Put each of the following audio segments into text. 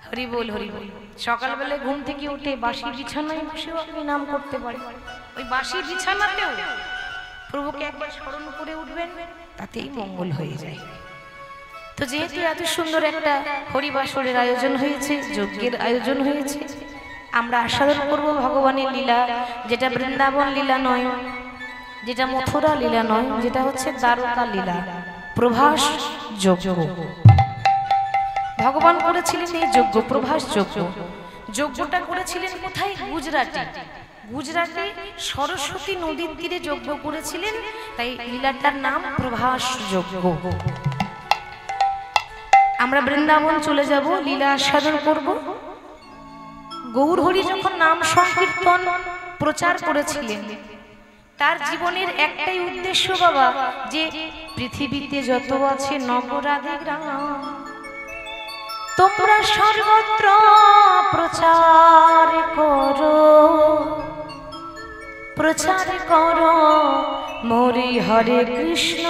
হরি বল হরি বল। সকালবেলা ঘুম থেকে উঠে বাসি বিছানায় বসেও আপনি নাম করতে পারেন। ওই বাসি বিছানাতেও প্রভুকে একবার স্মরণ করে উঠবেন, তাতেই মঙ্গল হয়ে যায়। তো যেহেতু এত সুন্দর একটা হরিবাসরের আয়োজন হয়েছে, যজ্ঞের আয়োজন হয়েছে, আমরা আস্বাদন করব ভগবানের লীলা, যেটা বৃন্দাবন লীলা নয়, যেটা মথুরা লীলা নয়, যেটা হচ্ছে দ্বারকা লীলা, প্রভাস যজ্ঞ। ভগবান করেছিলেন এই যজ্ঞ, প্রভাস যজ্ঞ। যজ্ঞটা করেছিলেন কোথায়? গুজরাটে। গুজরাটে সরস্বতী নদীর তীরে যজ্ঞ করেছিলেন, তাই লীলাটার নাম প্রভাস যজ্ঞ। আমরা বৃন্দাবন চলে যাব, লীলা আস্বাদন করব। গৌর হরি যখন নাম সংকীর্তন প্রচার করেছিলেন, তার জীবনের একটাই উদ্দেশ্য বাবা, যে পৃথিবীতে যত আছে নগরাদি গ্রাম, তোমরা সর্বত্র প্রচার করো, প্রচার করো মোরে হরে কৃষ্ণ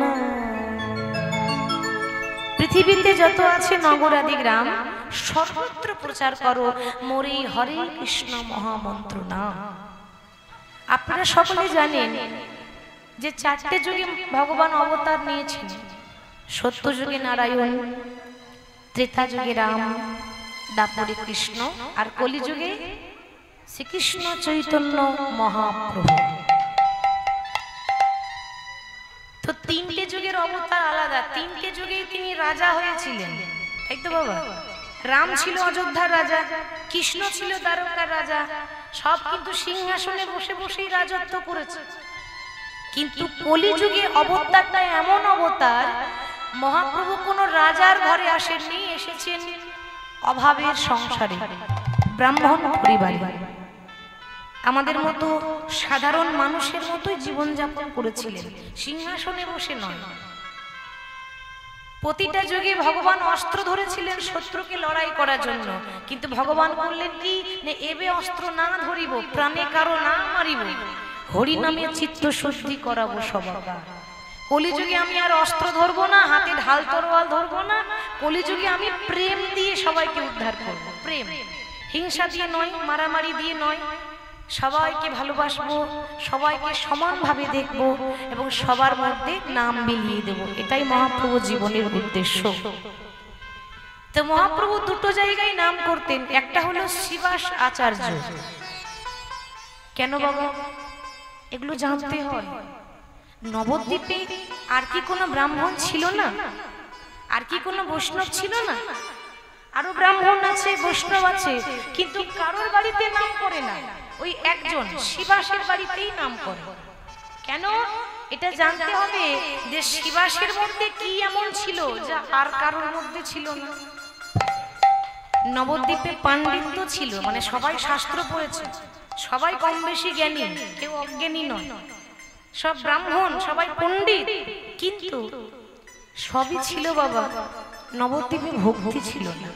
নাম। পৃথিবীতে যত আছে নগরাদি গ্রাম, সর্বত্র প্রচার করো মোরে হরে কৃষ্ণ মহামন্ত্র নাম। আপনারা সকলে জানেন যে চারটে যুগে ভগবান অবতার নিয়েছেন। সত্য যুগে নারায়ণ, ত্রেতা যুগে রাম, দ্বাপরে কৃষ্ণ, আর কলিযুগে শ্রীকৃষ্ণ চৈতন্য মহাপ্রভু। তো তিনটে যুগের অবতার আলাদা, তিনটে যুগেই তিনি রাজা হয়েছিলেন, তাই তো বাবা? রাম ছিল অযোধ্যার রাজা, কৃষ্ণ ছিল দ্বারকার রাজা, সব কিন্তু সিংহাসনে বসে বসেই রাজত্ব করেছে। কিন্তু কলিযুগে অবতারটা এমন অবতার, মহাপ্রভু কোনো রাজার ঘরে আসেননি, এসেছেন অভাবের সংসারে, ব্রাহ্মণ পরিবারে, আমাদের মতো সাধারণ মানুষের মতোই জীবনযাপন করেছিলেন, সিংহাসনে বসে নয়। প্রতিটা যুগে ভগবান অস্ত্র ধরেছিলেন শত্রুকে লড়াই করার জন্য, কিন্তু ভগবান বললেন কি, এবে অস্ত্র না ধরিব, প্রাণে কারো না মারিব, হরি নামে চিত্ত শুদ্ধি করাবো সবাকা। কলিযুগে আমি আর অস্ত্র ধরবো না, হাতে ঢাল তরোয়াল ধরবো না, কলিযুগে আমি প্রেম দিয়ে সবাইকে উদ্ধার করবো। প্রেম, হিংসা দিয়ে নয়, মারামারি দিয়ে নয়, সবাইকে ভালোবাসবো, সবাইকে সমানভাবে দেখবো এবং সবার মধ্যে নাম মিলিয়ে দেব, এটাই মহাপ্রভু জীবনের উদ্দেশ্য। তো মহাপ্রভু দুটো জায়গায় নাম করতেন, একটা হলো শ্রীবাস আচার্য। কেন বাবা? এগুলো জানতে হয়। নবদ্বীপে আর কি কোনো ব্রাহ্মণ ছিল না? আর কি কোনো বৈষ্ণব ছিল না? আরো ব্রাহ্মণ আছে, বৈষ্ণব আছে, কিন্তু কারোর বাড়িতে নাম করে না, ওই একজন শ্রীবাসের বাড়িতেই নাম করে। কেন? এটা জানতে হবে যে শ্রীবাসের মধ্যে কি এমন ছিল যা আর কারোর মধ্যে ছিল না। নবদ্বীপে পাণ্ডিত্য ছিল, মানে সবাই শাস্ত্র পড়েছে, সবাই কম বেশি জ্ঞানী, কেউ অজ্ঞানী নয়, সব ব্রাহ্মণ, সবাই পণ্ডিত, কিন্তু সবই ছিল বাবা, নবদ্বীপে ভক্তি ছিল না,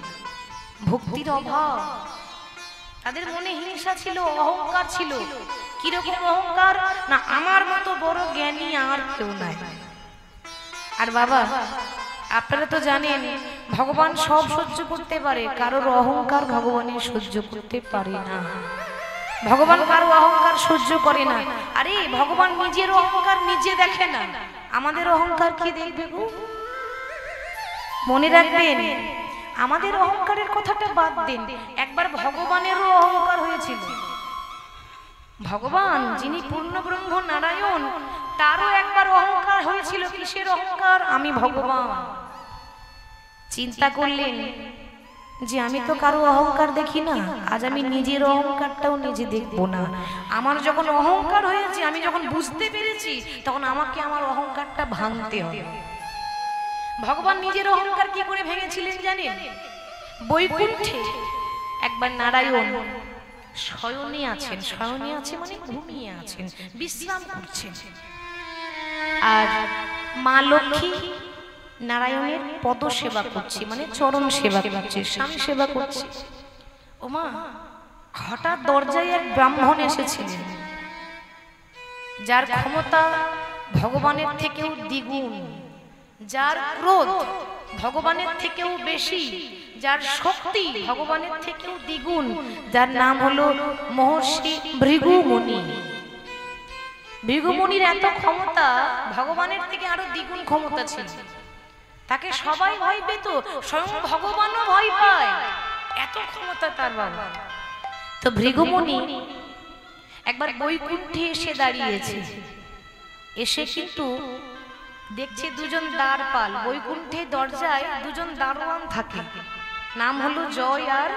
ভক্তির অভাব। তাদের মনে হিংসা ছিল, অহংকার ছিল। কিরকম অহংকার? না, আমার মতো বড় জ্ঞানী আর কেউ নাই। আর বাবা আপনারা তো জানেন ভগবান সব সহ্য করতে পারে, কারোর অহংকার ভগবানের সহ্য করতে পারে না। ভগবান কারো অহংকার সহ্য করে না। আরে ভগবান নিজের অহংকার নিজে দেখে না, আমাদের অহংকার কি দেখবে গো? মনে রাখবেন, আমাদের অহংকারের কথাটা বাদ দিন, একবার ভগবানেরও অহংকার হয়েছিল। ভগবান যিনি পূর্ণ ব্রহ্ম নারায়ণ, তারও একবার অহংকার হয়েছিল। কিসের অহংকার? আমি ভগবান। চিন্তা করলেন যে আমি তো কারো অহংকার দেখি না, আজ আমি নিজের অহংকারটাও নিজে দেখবো না। আমার যখন অহংকার হয়েছে, আমি যখন বুঝতে পেরেছি, তখন আমাকে আমার অহংকারটা ভাঙতে হবে। ভগবান নিজের অহংকার কি করে ভেঙেছিলেন জানেন? বৈকুণ্ঠে একবার নারায়ণ শয়নে আছেন, শয়নে আছে মানে ঘুমিয়ে আছেন, বিশ্রাম করছেন, আর মা লক্ষ্মী নারায়ণের পদ সেবা করছে, মানে চরণ সেবা করছে, স্বামী সেবা করছে। ও মা, হঠাৎ দরজায় এক ব্রাহ্মণ এসেছিলেন, যার ক্ষমতা ভগবানের থেকেও দ্বিগুণ, যার ক্রোধ ভগবানের থেকেও বেশি, যার শক্তি ভগবানের থেকেও দ্বিগুণ, যার নাম হলো মহর্ষি ভৃগু মুনি। ভৃগু মুনির এত ক্ষমতা, ভগবানের থেকে আরো দ্বিগুণ ক্ষমতা ছিল। তাকে সবাই ভয় পেত, স্বয়ং ভগবানও ভয় পায়, এত ক্ষমতা তার বাবা। তো ভৃগু মুনি একবার বৈকুণ্ঠে এসে দাঁড়িয়েছে, এসে কিন্তু দেখছে দুজন দ্বারপাল, বৈকুণ্ঠে দরজায় দুজন দারোয়ান থাকে, নাম হলো জয় আর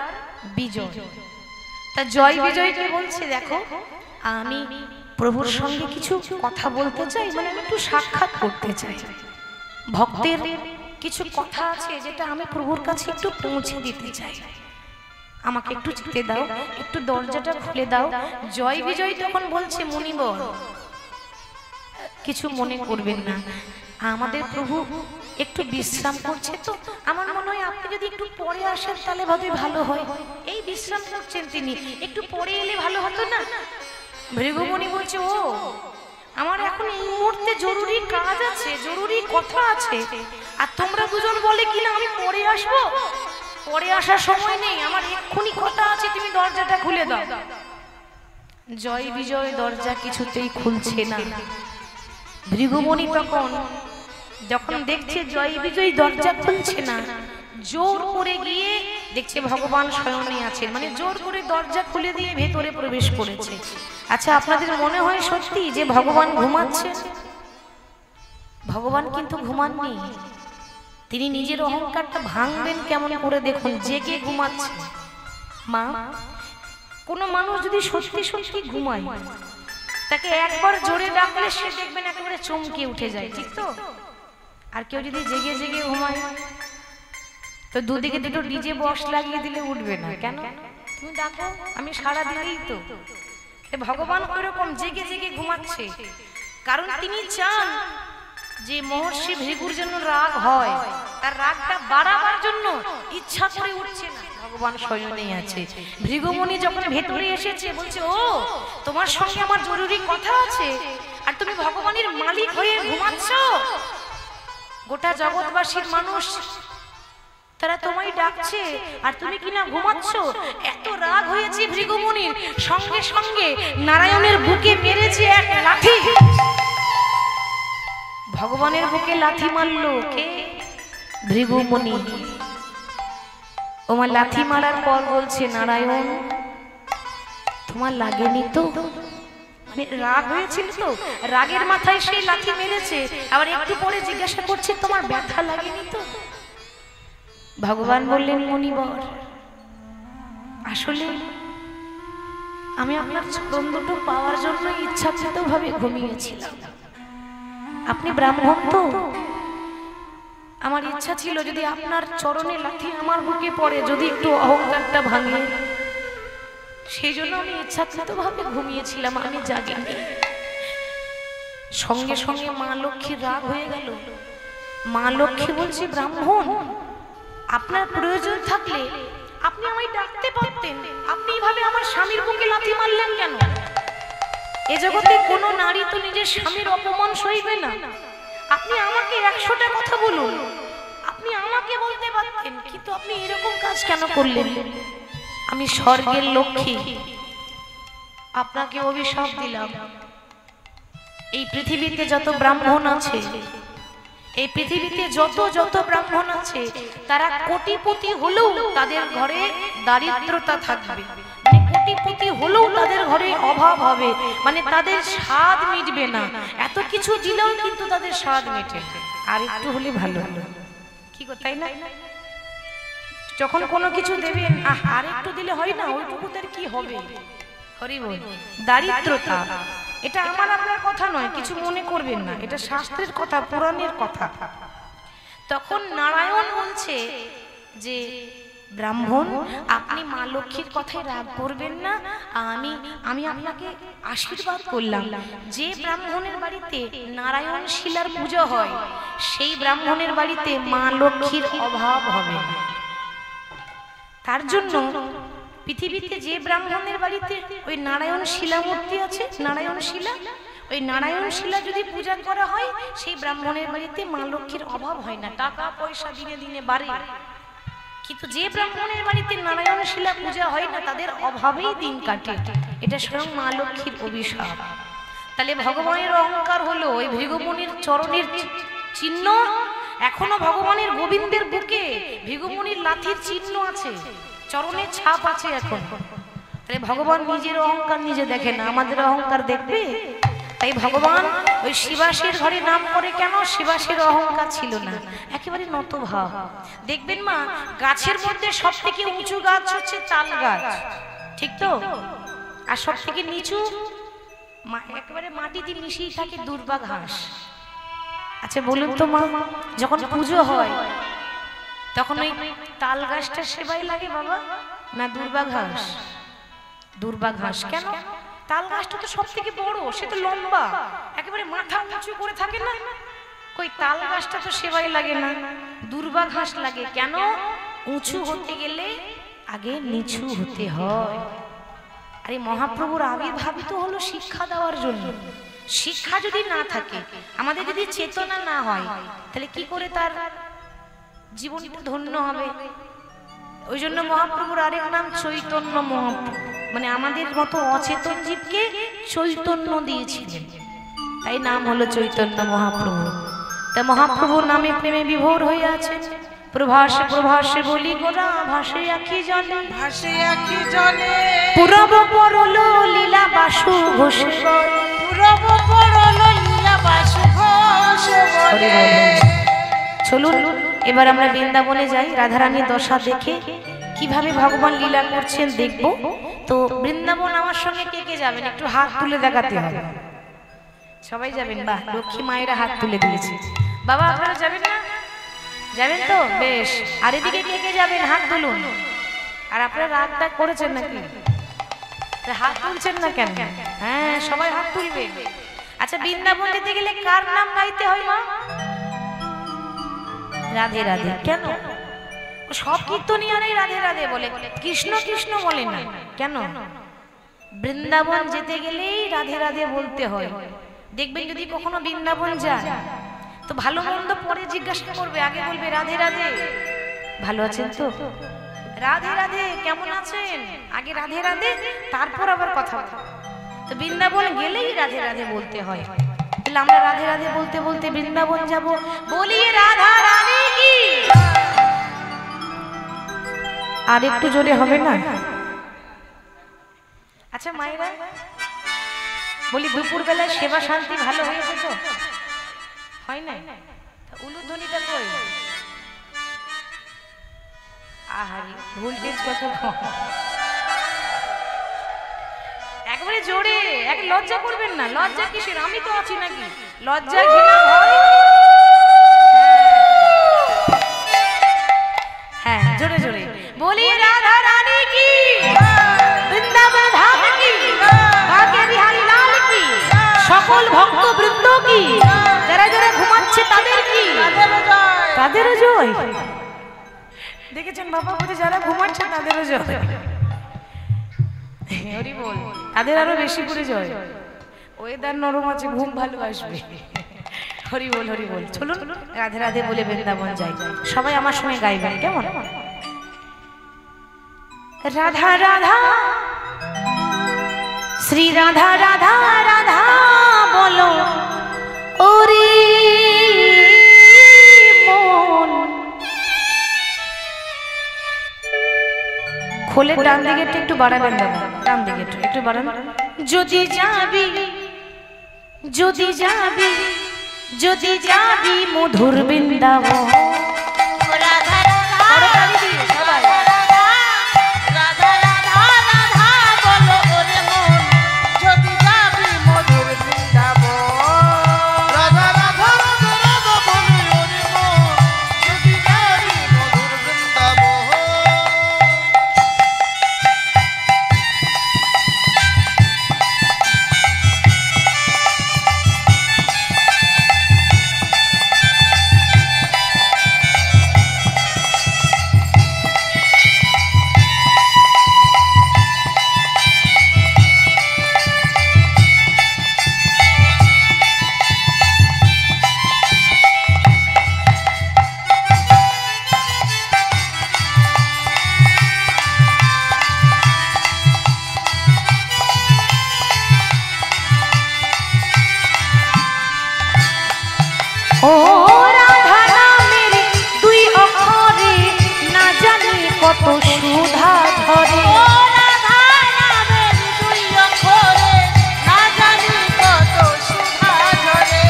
বিজয়। তা জয় বিজয়কে বলছে, দেখো আমি প্রভুর সঙ্গে কিছু কথা বলতে চাই, মানে আমি একটু সাক্ষাৎ করতে চাই, ভক্তের কিছু কথা আছে যেটা আমি প্রভুর কাছে একটু পৌঁছে দিতে চাই, আমাকে একটু যেতে দাও, একটু দরজাটা খুলে দাও। জয় বিজয় তখন বলছে, মুনিবর কিছু মনে করবেন না, আমাদের প্রভু একটু বিশ্রাম করছে, তো আমার মনে হয় আপনি যদি একটু পরে আসেন তাহলে ভালো হয়। এই বিশ্রাম করছেন তিনি, একটু পরে এলে ভালো হতো না? ভৃগু মুনি বলছে, ও আমার এখন এই মুহূর্তে জরুরি কাজ আছে, জরুরি কথা আছে, আর তোমরা দুজন বলে কিনা আমি পরে আসবো? পরে আসার সময় নেই, আমার এক্ষুনি কথা আছে, তুমি দরজাটা খুলে দাও। জয় বিজয় দরজা কিছুতেই খুলছে না। ভৃগু মুনি যখন দেখছে জয় বিজয় দরজা খুলছে না, জোর করে গিয়ে দেখছে ভগবান স্বয়ংই আছেন, মানে জোর করে দরজা খুলে দিয়ে ভেতরে প্রবেশ করেছে। আচ্ছা, আপনাদের মনে হয় সত্যি যে ভগবান ঘুমাচ্ছে? ভগবান কিন্তু ঘুমাননি, তিনি নিজের অহংকারটা ভাঙবেন কেমন করে দেখুন, জেগে ঘুমাচ্ছে। মা, কোনো মানুষ যদি সত্যি সত্যি ঘুমায়, তাকে একবার জোরে ডাকলে সে দেখবেন একেবারে চমকে উঠে যায়, ঠিক তো? আর কেউ যদি জেগে জেগে ঘুমায়, তো দুদিকে দুটো ডিজে বক্স লাগিয়ে দিলে উঠবে না কেন? তুমি ডাকো, আমি সারা দিলেই তো। ভগবান ওইরকম জেগে জেগে ঘুমাচ্ছে, কারণ তিনি চান যে মহর্ষি ভৃগুর জন্য রাগ হয়, তার রাগটা বাড়াবার জন্য ইচ্ছা করে উঠছে না, ভগবান স্বয়ংই আছে। ভৃগু মুনি যখন ভেতরে এসেছে, বলছে, ও তোমার সঙ্গে আমার জরুরি কথা আছে, আর তুমি ভগবানের মালিক হয়ে ঘুমাচ্ছ? গোটা জগৎবাসীর মানুষ তারা তোমায় ডাকছে, আর তুমি কিনা ঘুমাচ্ছ? এত রাগ হয়েছে ভৃগু মুনির, সঙ্গে সঙ্গে নারায়ণের বুকে মেরেছে এক লাঠি। ভগবানের বুকে লাথি মারলো কে? ভৃগু মুনি। ওমা লাথি মারার পর বলছে, নারায়ণ তোমার লাগেনি তো? মানে রাগ হয়েছিল তো, রাগের মাথায় সেই লাথি মেরেছে, আবার একটু পরে জিজ্ঞাসা করছে, তোমার ব্যথা লাগেনি তো? ভগবান বললেন, মুনিবর আসলে আমি আপনার চরণ দুটো পাওয়ার জন্য ইচ্ছাকৃত ভাবে ঘুমিয়েছিলাম। আপনি ব্রাহ্মণ তো, আমার ইচ্ছা ছিল যদি আপনার চরণে লাথি আমার বুকে পড়ে, যদি একটু অহংকারটা ভাঙে, সেই জন্য আমি ইচ্ছাকৃত ভাবে ঘুমিয়েছিলাম, আমি জাগিনি। সঙ্গে সঙ্গে মা লক্ষ্মীর রাগ হয়ে গেল। মা লক্ষ্মী বলছে, ব্রাহ্মণ আপনার প্রয়োজন থাকলে আপনি আমায় ডাকতে পারতেন, আপনি এইভাবে আমার স্বামীর বুকে লাথি মারলেন কেন? এ জগতে কোনো নারী তো নিজের স্বামীর অপমান সইবে না। আপনি আমাকে 100টা কথা বলুন, আপনি আমাকে বলতে পারতেন, কিন্তু আপনি এরকম কাজ কেন করলেন? আমি স্বর্গের লক্ষ্মী, আপনাকে অভিশাপ দিলাম। এই পৃথিবীতে যত ব্রাহ্মণ আছে, এই পৃথিবীতে যত ব্রাহ্মণ আছে, তারা কোটিপতি হলেও তাদের ঘরে দারিদ্রতা থাকবে, মানে কোটিপতি হলেও তাদের ঘরে অভাব হবে, মানে তাদের স্বাদ মিটবে না। এত কিছু দিলেও কিন্তু তাদের স্বাদ মেটে, আর একটু হলে ভালো হলো, কি গো, তাই না? যখন কোনো কিছু দেবেন, আর একটু দিলে হয় না, ওইটুকু তার কি হবে? হরি বল। দারিদ্রতা, এটা আমার আপনার কথা নয়, কিছু মনে করবেন না, এটা শাস্ত্রের কথা, পুরাণের কথা। তখন নারায়ণ বলছে যে, ব্রাহ্মণ আপনি মা লক্ষ্মীর কথায় রাগ করবেন না, আমি আপনাকে আশীর্বাদ করলাম, যে ব্রাহ্মণের বাড়িতে নারায়ণ শিলার পূজা হয়, সেই ব্রাহ্মণের বাড়িতে মা লক্ষ্মীর অভাব হবে না। তার জন্য পৃথিবীতে যে ব্রাহ্মণের বাড়িতে ওই নারায়ণ শিলা মূর্তি আছে, নারায়ণ শিলা, ওই নারায়ণ শিলা যদি পূজা করা হয় সেই ব্রাহ্মণের বাড়িতে মা লক্ষ্মীর অভাব হয় না, টাকা পয়সা দিনে দিনে বাড়ে। কিন্তু যে ব্রাহ্মণের বাড়িতে নারায়ণ শিলা পূজা হয় না তাদের অভাবেই দিন কাটে। এটা স্বয়ং মা লক্ষ্মীর অভিশাপ। তাহলে ভগবানের অহংকার হলো ওই ভৃগুমুনির চরণের চিহ্ন। এখনো ভগবানের গোবিন্দের বুকে ভৃগুমুনির লাঠির চিহ্ন আছে, চরণের ছাপ আছে এখন। তাহলে ভগবান নিজের অহংকার নিজে দেখে না, আমাদের অহংকার দেখবে। তাই ভগবান ওই শিবাসের ঘরে নাম করে কেন? শিবাসের অহংকার ছিল না, একেবারে নত ভাব। দেখবেন মা, গাছের মধ্যে সব থেকে উঁচু গাছ হচ্ছে তাল গাছ, ঠিক তো? আর সব থেকে নিচু একেবারে মাটিতে মিশিয়ে থাকে দুর্বা ঘাস। আচ্ছা বলুন তো মা, যখন পুজো হয় তখন ওই তাল গাছটা সেবাই লাগে বাবা না দুর্বা ঘাস? দুর্বা ঘাস। কেন? তাল গাছটা তো সব থেকে বড়, সে তো লম্বা, একেবারে মাথা উঁচু করে থাকে না। কই তাল গাছটা তো সেবাই লাগে না, দুর্বা ঘাস লাগে। কেন? উঁচু হতে গেলে আগে নিচু হতে হয়। আরে মহাপ্রভুর আবির্ভাবিত হলো শিক্ষা দেওয়ার জন্য। শিক্ষা যদি না থাকে, আমাদের যদি চেতনা না হয়, তাহলে কি করে তার জীবনটা ধন্য হবে? ওই জন্য মহাপ্রভুর আরেক নাম চৈতন্য মহাপ্রভু, মানে আমাদের মতো অচেতন জীবকে চৈতন্য দিয়েছিলেন, তাই নাম হলো চৈতন্য মহাপ্রভু। তা মহাপ্রভুর নামে প্রেমে বিভোর হয়ে আছে। প্রভাসে প্রভাসে বলি গোরা ভাসে আখি জলে, ভাসে আখি জলে পুরব পরল লীলা বাসু ঘোষে, পুরব পরল লীলা বাসু ঘোষে বলে। চলুন এবার আমরা বৃন্দাবনে যাই, রাধারানীর দশা দেখে কিভাবে ভগবান লীলা করছেন দেখব। তো বৃন্দাবন আমার সঙ্গে কে কে যাবেন একটু হাত তুলে দেখাতে হবে। সবাই যাবেন? বাহ, লক্ষ্মী মায়েরা হাত তুলে দিয়েছে। বাবা আপনারা যাবেন না? যাবেন তো বেশ। আর এদিকে কে কে যাবেন হাত তুলুন। আর আপনারা রাগটা করেছেন নাকি? হাত তুলছেন না কেন? হ্যাঁ সবাই হাত তুলবে। আচ্ছা বৃন্দাবন যেতে গেলে কার নাম গাইতে হয় মা? রাধে রাধে। কেন? সব কীর্তনিয়ারাই রাধে রাধে বলে, কৃষ্ণ কৃষ্ণ বলে না কেন? বৃন্দাবন যেতে গেলেই রাধে রাধে বলতে হয়। দেখবেন যদি কখনো বৃন্দাবন যান তো ভালো মন্দ পরে জিজ্ঞাসা করবে, আগে বলবে রাধে রাধে, ভালো আছেন তো? রাধে রাধে, কেমন আছেন? আগে রাধে রাধে, তারপর আবার কথা বলবে। তো বৃন্দাবন গেলেই রাধে রাধে বলতে হয়। তাহলে আমরা রাধে রাধে বলতে বলতে বৃন্দাবন যাব। বলিয়ে রাধা রানী কি। আর একটু জোরে হবে না? আচ্ছা মায়েরা বলি দুপুর বেলায় সেবা শান্তি ভালো হয়েছে তো? হয় না? উলুধ্বনিটা কই? আহারে ভোল্টেজ কত কম। একবারে জোরে, এক লজ্জা করবেন না। লজ্জা কিসের? আমি তো আছি নাকি? লজ্জা ঘৃণা ভয়। হ্যাঁ জোরে জোরে বলি রাধা রানী কি, বৃন্দাবন ধাম কি, কাকে বিহারী লাল কি, সকল ভক্ত বৃন্দ কি, যারা যারা ঘুমাচ্ছে তাদের কি, তাদেরও জয়। দেখেছেন বাবা বলতে যারা ঘুমাচ্ছে তাদেরও জয়। হরি বল, তাদের আরো বেশি করে জয়। ওয়েদার নরম আছে, ঘুম ভালো আসবে। হরি বল হরি বল। চলুন রাধে রাধে বলে বৃন্দাবন যাই। সবাই আমার সঙ্গে গাইবেন কেমন? রাধা রাধা শ্রী রাধা রাধা রাধা বলো ওরে মন। খোলের ডান দিকে একটু বাড়াবেন দাদা, ডান দিকে একটু বাড়ান। যদি যাবি যদি যাবি যদি যাবি মধুর বৃন্দাবন। কত সুধা ঝরে। ও রাধা নামের দুই অক্ষরে না জানি কত সুধা ঝরে।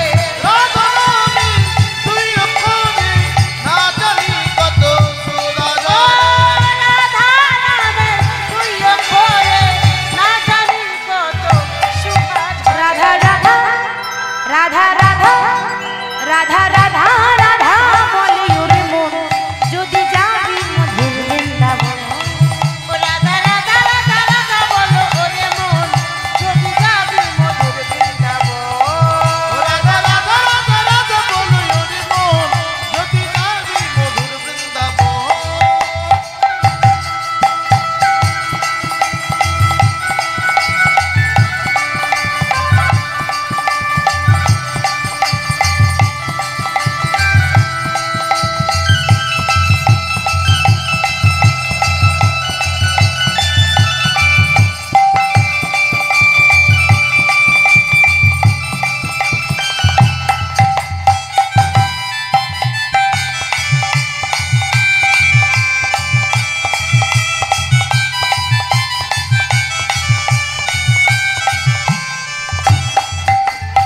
রাধা নামের দুই অক্ষরে না জানি কত সুধা ও ঝরে। রাধা নামের দুই অক্ষরে না জানি কত সুধা ঝরে। রাধা রাধা রাধা রাধা রাধা রাধা রাধা বলে ওরে মন যদি যাবি মধুর বৃন্দাবন। ও রাধা রাধা রাধা রাধা বলো ওরে মন যদি যাবি মধুর বৃন্দাবন। রাধা রাধা রাধা রাধা বলো ওরে মন যদি যাবি মধুর বৃন্দাবন।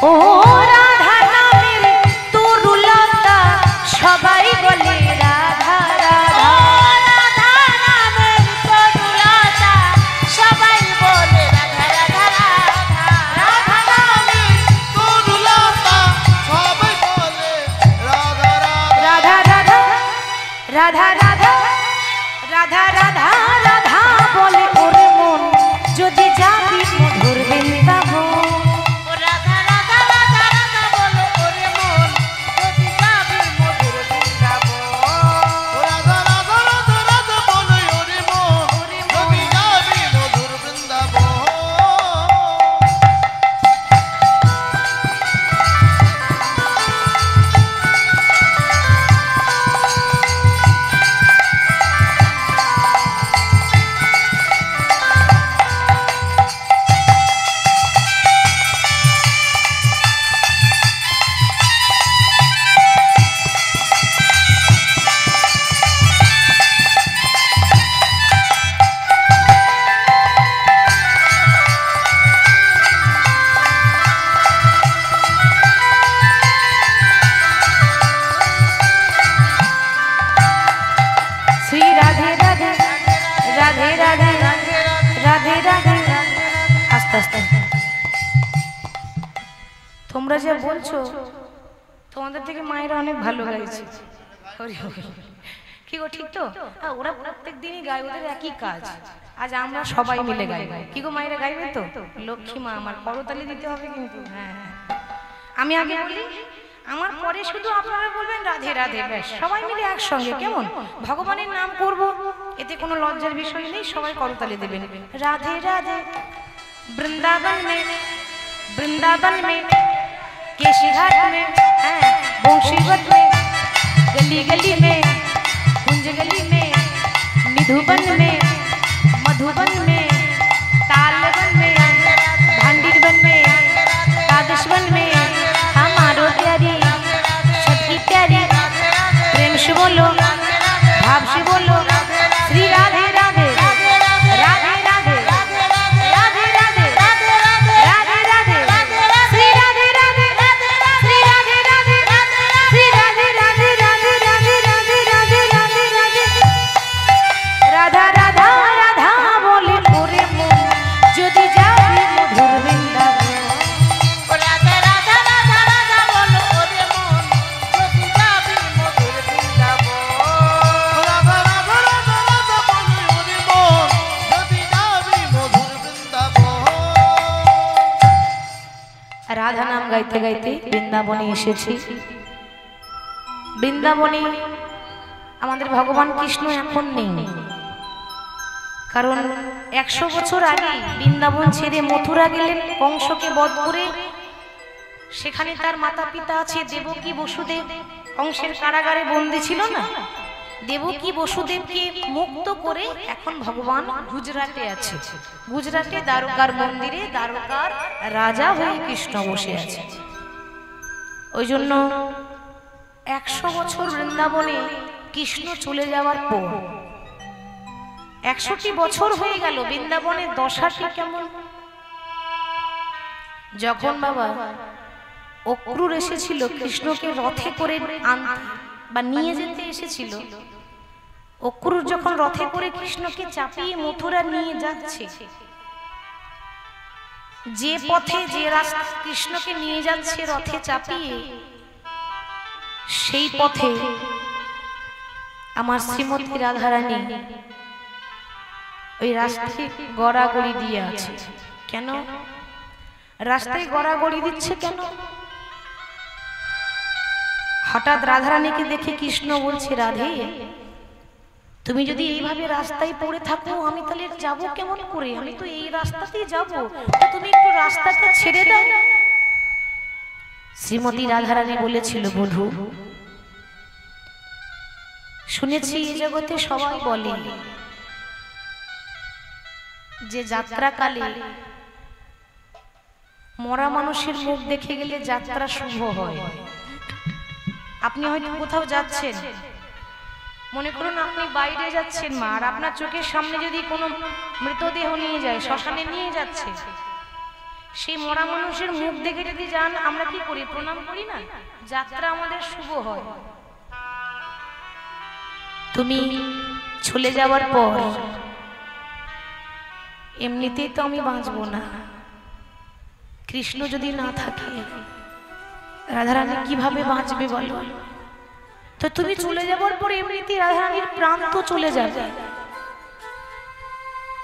ও রাধা নামের তরুলতা সবাই বলে রাধা রাধা। রাধা নামের তরুলতা সবাই বলে রাধা রাধা রাধা। রাধা নামের তরুলতা সবাই বলে রাধা রাধা। রাধা রাধা রাধা রাধা রাধা রাধা রাধা বলে ওরে মন যদি যাবি মধুর বৃন্দাবন। ও রাধা রাধা রাধা রাধা বলো ওরে মন যদি যাবি মধুর বৃন্দাবন। রাধা রাধা রাধা রাধা বলো ওরে মন যদি যাবি মধুর বৃন্দাবন। শ্রী রাধে রাধে রাধে রাধে রাধে রাধে আস্তে আস্তে। তোমরা যে বলছো তোমাদের থেকে মায়েরা অনেক ভালো গাইছে। হরি হরি। কি গো ঠিক তো? ওরা প্রত্যেক দিনই গায়, ওদের একই কাজ। আজ আমরা সবাই মিলে গাইব। কি গো মায়েরা গাইবে তো? লক্ষ্মী মা আমার করতালি দিতে হবে কিন্তু। হ্যাঁ হ্যাঁ, আমি আগে বলি, আমার পরে শুধু আপনারা বলবেন রাধে রাধে, ব্যাস সবাই মিলে একসঙ্গে। কেমন? ভগবানের নাম করব, এতে কোনো লজ্জার বিষয় নেই, সবাই করতালি দেবেন। রাধে রাধে বৃন্দাবন में केशी घाट में बंशीवत में गली गली में कुंज गली में निधुबन में मधुबन में तालबन में भांडीर बन में तादश बन में हमारो प्यारी सबकी प्यारी प्रेम से बोलो भाव से बोलो श्री राधे राधे राधे राधे राधे राधे राधे राधे राधे श्री राधे राधे श्री राधे राधे श्री राधे राधे राधे राधे राधे राधे राधे राधे राधा राधा राधा बोले पूरे मन যদি যাবি মধুর বৃন্দাবন। ও রাধা রাধা রাধা রাধা বলো ওরে মন যদি যাবি মধুর বৃন্দাবন। রাধা রাধা রাধা রাধা বলো ওরে মন যদি যাবি মধুর বৃন্দাবন। রাধা নাম গাইতে গাইতে বৃন্দাবনে এসেছি। বৃন্দাবনে আমাদের ভগবান কৃষ্ণ এখন নেই, কারণ 100 বছর আগে বৃন্দাবন ছেড়ে মথুরা গেলেন কংসকে বধ করে। সেখানে তার মাতা পিতা আছে দেবকী বসুদেব, কংসের কারাগারে বন্দী ছিল না। দেবকী বসুদেবকে মুক্ত করে এখন ভগবান গুজরাটে আছে। গুজরাটে দ্বারকার মন্দিরে দ্বারকার রাজা হয়ে কৃষ্ণ বসে আছে। ওই জন্য 100 বছর বৃন্দাবনে কৃষ্ণ চলে যাওয়ার পর 100টি বছর হয়ে গেল, বৃন্দাবনের দশাটি কেমন। যখন বাবা অক্রূর এসেছিল কৃষ্ণকে রথে করে আনতে বা নিয়ে যেতে এসেছিল, অক্রূর যখন রথে করে কৃষ্ণকে চাপিয়ে মথুরা নিয়ে যাচ্ছে, যে পথে যে রাস্তা কৃষ্ণকে নিয়ে যাচ্ছে রথে চাপিয়ে, সেই পথে আমার শ্রীমতী রাধারানী ওই রাস্তায় গড়াগড়ি দিয়ে আছে। কেন রাস্তায় গড়াগড়ি দিচ্ছে? কেন? হঠাৎ রাধারানীকে দেখে কৃষ্ণ বলছে, রাধে তুমি যদি এইভাবে রাস্তায় পড়ে থাকো আমি তাহলে যাবো কেমন করে? আমি তো এই রাস্তাতেই যাবো, তুমি একটু রাস্তাটা ছেড়ে দাও। শ্রীমতী রাধারানী বলেছিল, বধূ শুনেছি এই জগতে সবাই বলে যে যাত্রাকালে মরা মানুষের মুখ দেখে গেলে যাত্রা শুভ হয়। আপনি হয়তো কোথাও যাচ্ছেন, মনে করুন আপনি বাইরে যাচ্ছেন মা, আর আপনার চোখের সামনে যদি কোনো মৃতদেহ নিয়ে যায়, শ্মশানে নিয়ে যাচ্ছে, সেই মরা মানুষের মুখ দেখে যদি যান, আমরা কি করি? প্রণাম করি না? যাত্রা আমাদের শুভ হয়। তুমি চলে যাওয়ার পর এমনিতেই তো আমি বাঁচবো না, কৃষ্ণ যদি না থাকে রাধারানী কিভাবে বাঁচবে বলো? তো তুমি চলে যাবার পর এমনিতেই রাধারানীর প্রাণ তো চলে যাবে।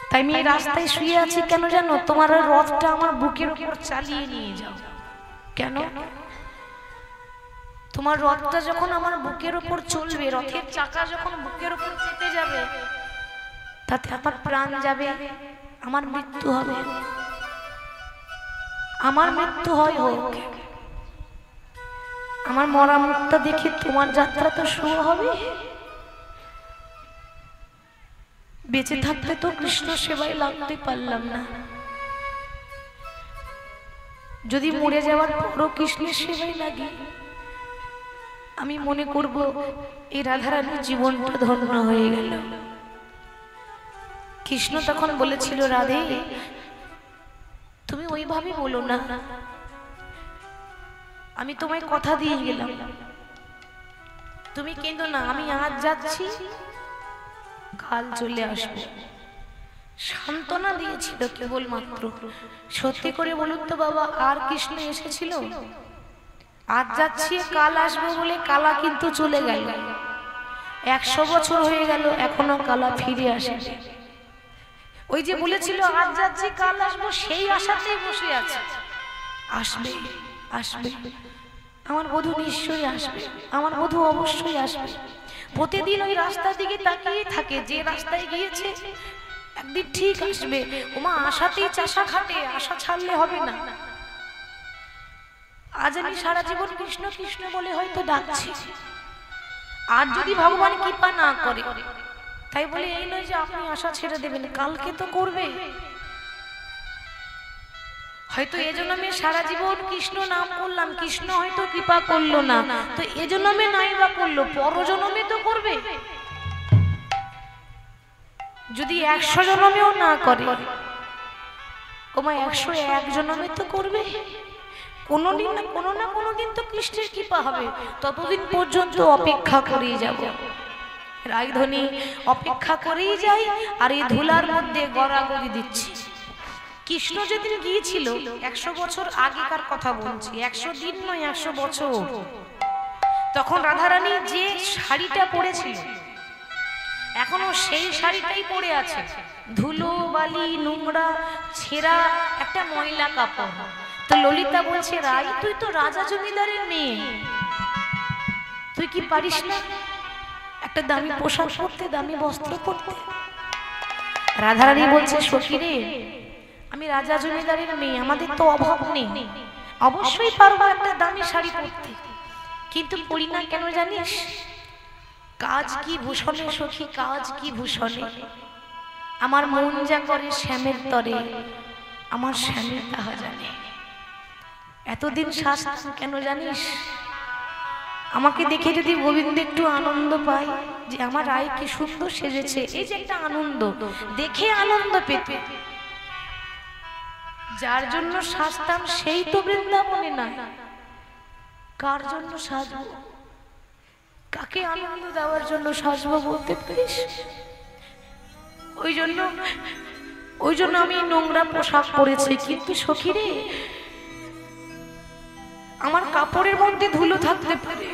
তাই আমি এই রাস্তায় শুয়ে আছি কেন জানো? তোমার রথটা আমার বুকের উপর চালিয়ে নিয়ে যাও। কেন? তোমার রথটা যখন আমার বুকের উপর চলবে, রথের চাকা যখন বুকের উপর চেপে যাবে, তাতে আমার প্রাণ যাবে, আমার মৃত্যু হবে। আমার মৃত্যু হয় হোক, আমার মরা মুখটা দেখে তোমার যাত্রা তো শুরু হবে। বেঁচে থাকতে তো কৃষ্ণ সেবায় লাগতে পারলাম না, যদি মরে যাওয়ার পরও কৃষ্ণের সেবায় লাগে, আমি মনে করব এই রাধারানীর জীবনটা ধন্য হয়ে গেল। কৃষ্ণ তখন বলেছিল, রাধে তুমি ওইভাবে বলো না, আমি তোমায় কথা দিয়ে গেলাম, তুমি কেঁদো না, আমি আজ যাচ্ছি কাল চলে আসবো। সান্ত্বনা দিয়েছিল কেবলমাত্র। সত্যি করে বলুন তো বাবা, আর কৃষ্ণ এসেছিল? আজ যাচ্ছি কাল আসবো বলে কালা কিন্তু চলে গেল। 100 বছর হয়ে গেল, এখনো কালা ফিরে আসে। ওই যে বলেছিল আজ যাচ্ছি কাল আসবো, সেই আশাতেই বসে আছে। আসবে আসবে, আমার বধূ নিশ্চয়ই আসবে, আমার বধূ অবশ্যই আসবে। প্রতিদিন ওই রাস্তার দিকে তাকিয়ে থাকে, যে রাস্তায় গিয়েছে একদিন ঠিক আসবে। ওমা আশাতেই চাষা খাটে, আশা ছাড়লে হবে না। আজ আমি সারা জীবন কৃষ্ণ কৃষ্ণ বলে হয়তো ডাকছি, আর যদি ভগবান কৃপা না করে, তাই বলে এই নয় যে আপনি আশা ছেড়ে দেবেন, কালকে তো করবে। হয়তো এজন্য আমি সারা জীবন কৃষ্ণ নাম করলাম, কৃষ্ণ হয়তো কৃপা করলো না, তো এজন্য আমি নাই বা করলো, পরজন্মে তো করবে। যদি 100 জন্মেও না করে, ওমা 101 জন্মে তো করবে। কোনোদিন না কোনোদিন তো কৃষ্ণের কৃপা হবে। ততদিন পর্যন্ত অপেক্ষা করেই যাব, রায়ধনী অপেক্ষা করেই যাই, আর এই ধুলার মধ্যে গড়াগড়ি দিচ্ছি। কৃষ্ণ যেদিন গিয়েছিল 100 বছর আগেকার কথা বলছি, 100 দিন নয় 100 বছর। তখন রাধারানী যে শাড়িটা পরেছিল এখনো সেই শাড়িটাই পরে আছে, ধুলো বালি নোংরা ছেঁড়া একটা ময়লা কাপড়। তো ললিতা বলছে, রাই তুই তো রাজা জমিদারের মেয়ে, তুই কি পারিস না একটা দামি পোশাক পরতে, দামি বস্ত্র পরতে? রাধারানী বলছে, সখী রে, আমি রাজা জমিদারের মেয়ে, আমাদের তো অভাব নেই, অবশ্যই পারবো একটা দামি শাড়ি পরতে, কিন্তু পরি না কেন জানিস? কাজ কি ভূষণে সখী, কাজ কি ভূষণে, আমার মন যা করে শ্যামের তরে, আমার শ্যামের তাহা জানে। এতদিন শাস্ত্র কেন জানিস? আমাকে দেখে যদি গোবিন্দ একটু আনন্দ পায় যে আমার রায় কি সুন্দর সেজেছে, এই যে একটা আনন্দ, দেখে আনন্দ পেতে, যার জন্য সাজতাম সেই তো বৃন্দাবনে না, কার জন্য সাজবো, কাকে আনন্দ দেওয়ার জন্য সাজবো বলতে পারিস? ওই জন্য আমি নোংরা পোশাক পরেছি। কিন্তু সখী রে, আমার কাপড়ের মধ্যে ধুলো থাকতে পারে,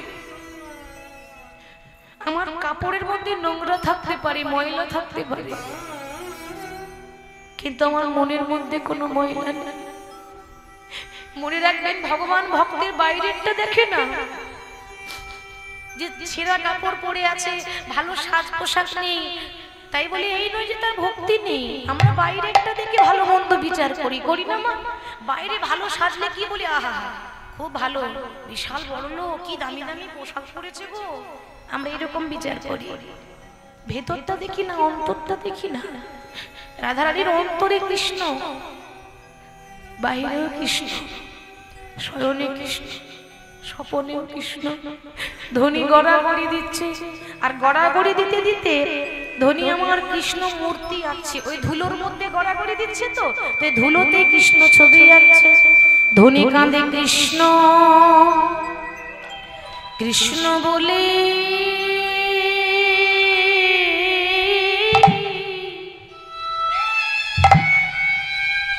আমার কাপড়ের মধ্যে নোংরা থাকতে পারে, ময়লা থাকতে পারে, কিন্তু আমার মনের মধ্যে কোনো ময়লা নেই। মনে রাখবেন, ভগবান ভক্তের বাইরেরটা দেখে না, যে ছেঁড়া কাপড় পরে আছে, ভালো সাজ পোশাক নেই, তাই বলে এই নয় যে তার ভক্তি নেই। আমরা বাইরেরটা দেখে ভালো মন্দ বিচার করি না মা? বাইরে ভালো সাজলে কি বলি, আহা খুব ভালো, বিশাল বড় লোক, কি দামি দামি পোশাক পরেছে গো, আমরা এরকম বিচার করি। ভেতরটা দেখি না, অন্তরটা দেখি না। রাধারানীর অন্তরে কৃষ্ণ, বাইরেও কৃষ্ণ, শয়নে কৃষ্ণ, স্বপনেও কৃষ্ণ। ধনী গড়াগড়ি দিচ্ছে, আর গড়াগড়ি দিতে দিতে ধনী আমার কৃষ্ণ মূর্তি আছে, ওই ধুলোর মধ্যে গড়াগড়ি দিচ্ছে, তো তাই ধুলোতে কৃষ্ণ ছবি আছে। ধনী কাঁদে কৃষ্ণ কৃষ্ণ বলে,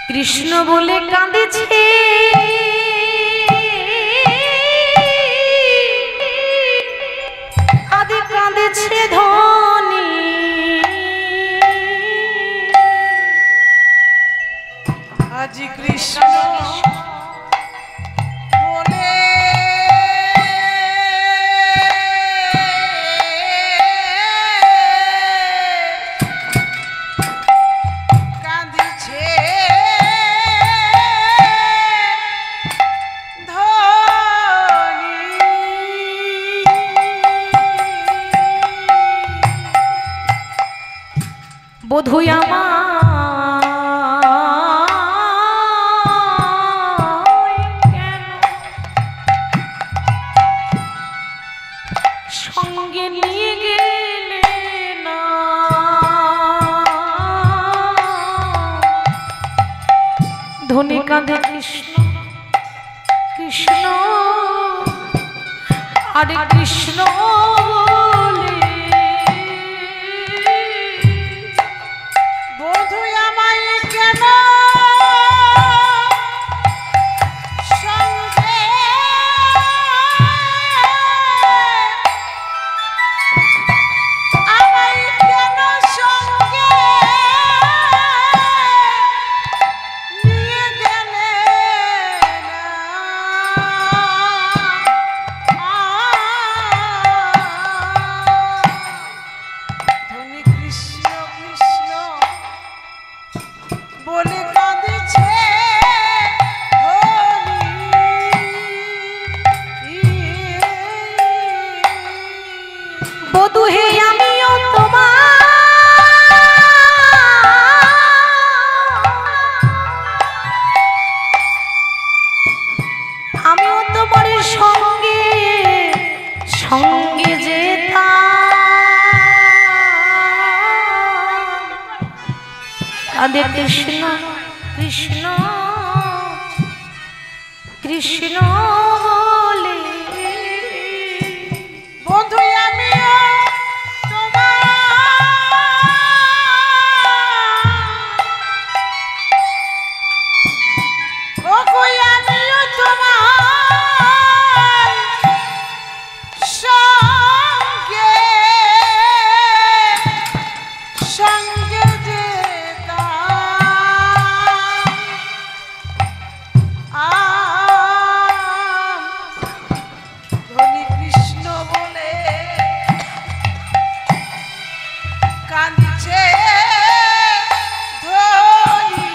কৃষ্ণ বলে কাঁদেছে, আদে কাঁদেছে ধনী, আজ কৃষ্ণ বলে কাঁদিছে ধনী। বোধই আমার সঙ্গে নিয়ে গেলে না, ধনী কাঁদে কৃষ্ণ কৃষ্ণ, আরে কৃষ্ণ বলে, বধূ আমায় কেন সঙ্গে আমায় কেন সঙ্গে নিয়ে গেলে না? ধনী কৃষ্ণ কৃষ্ণ বলে কাঁদিছে বধূ হে আমিও তোমার, আমিও তোমার সঙ্গে সঙ্গে যেতাম। কাঁদে কৃষ্ণ কৃষ্ণ কৃষ্ণ বলে, বন্ধু আমিও তোমার ও কই আমিও তোমার সঙ্গে সঙ্গে যেতাম। ধনী কৃষ্ণ বলে কাঁদিছে ধনী।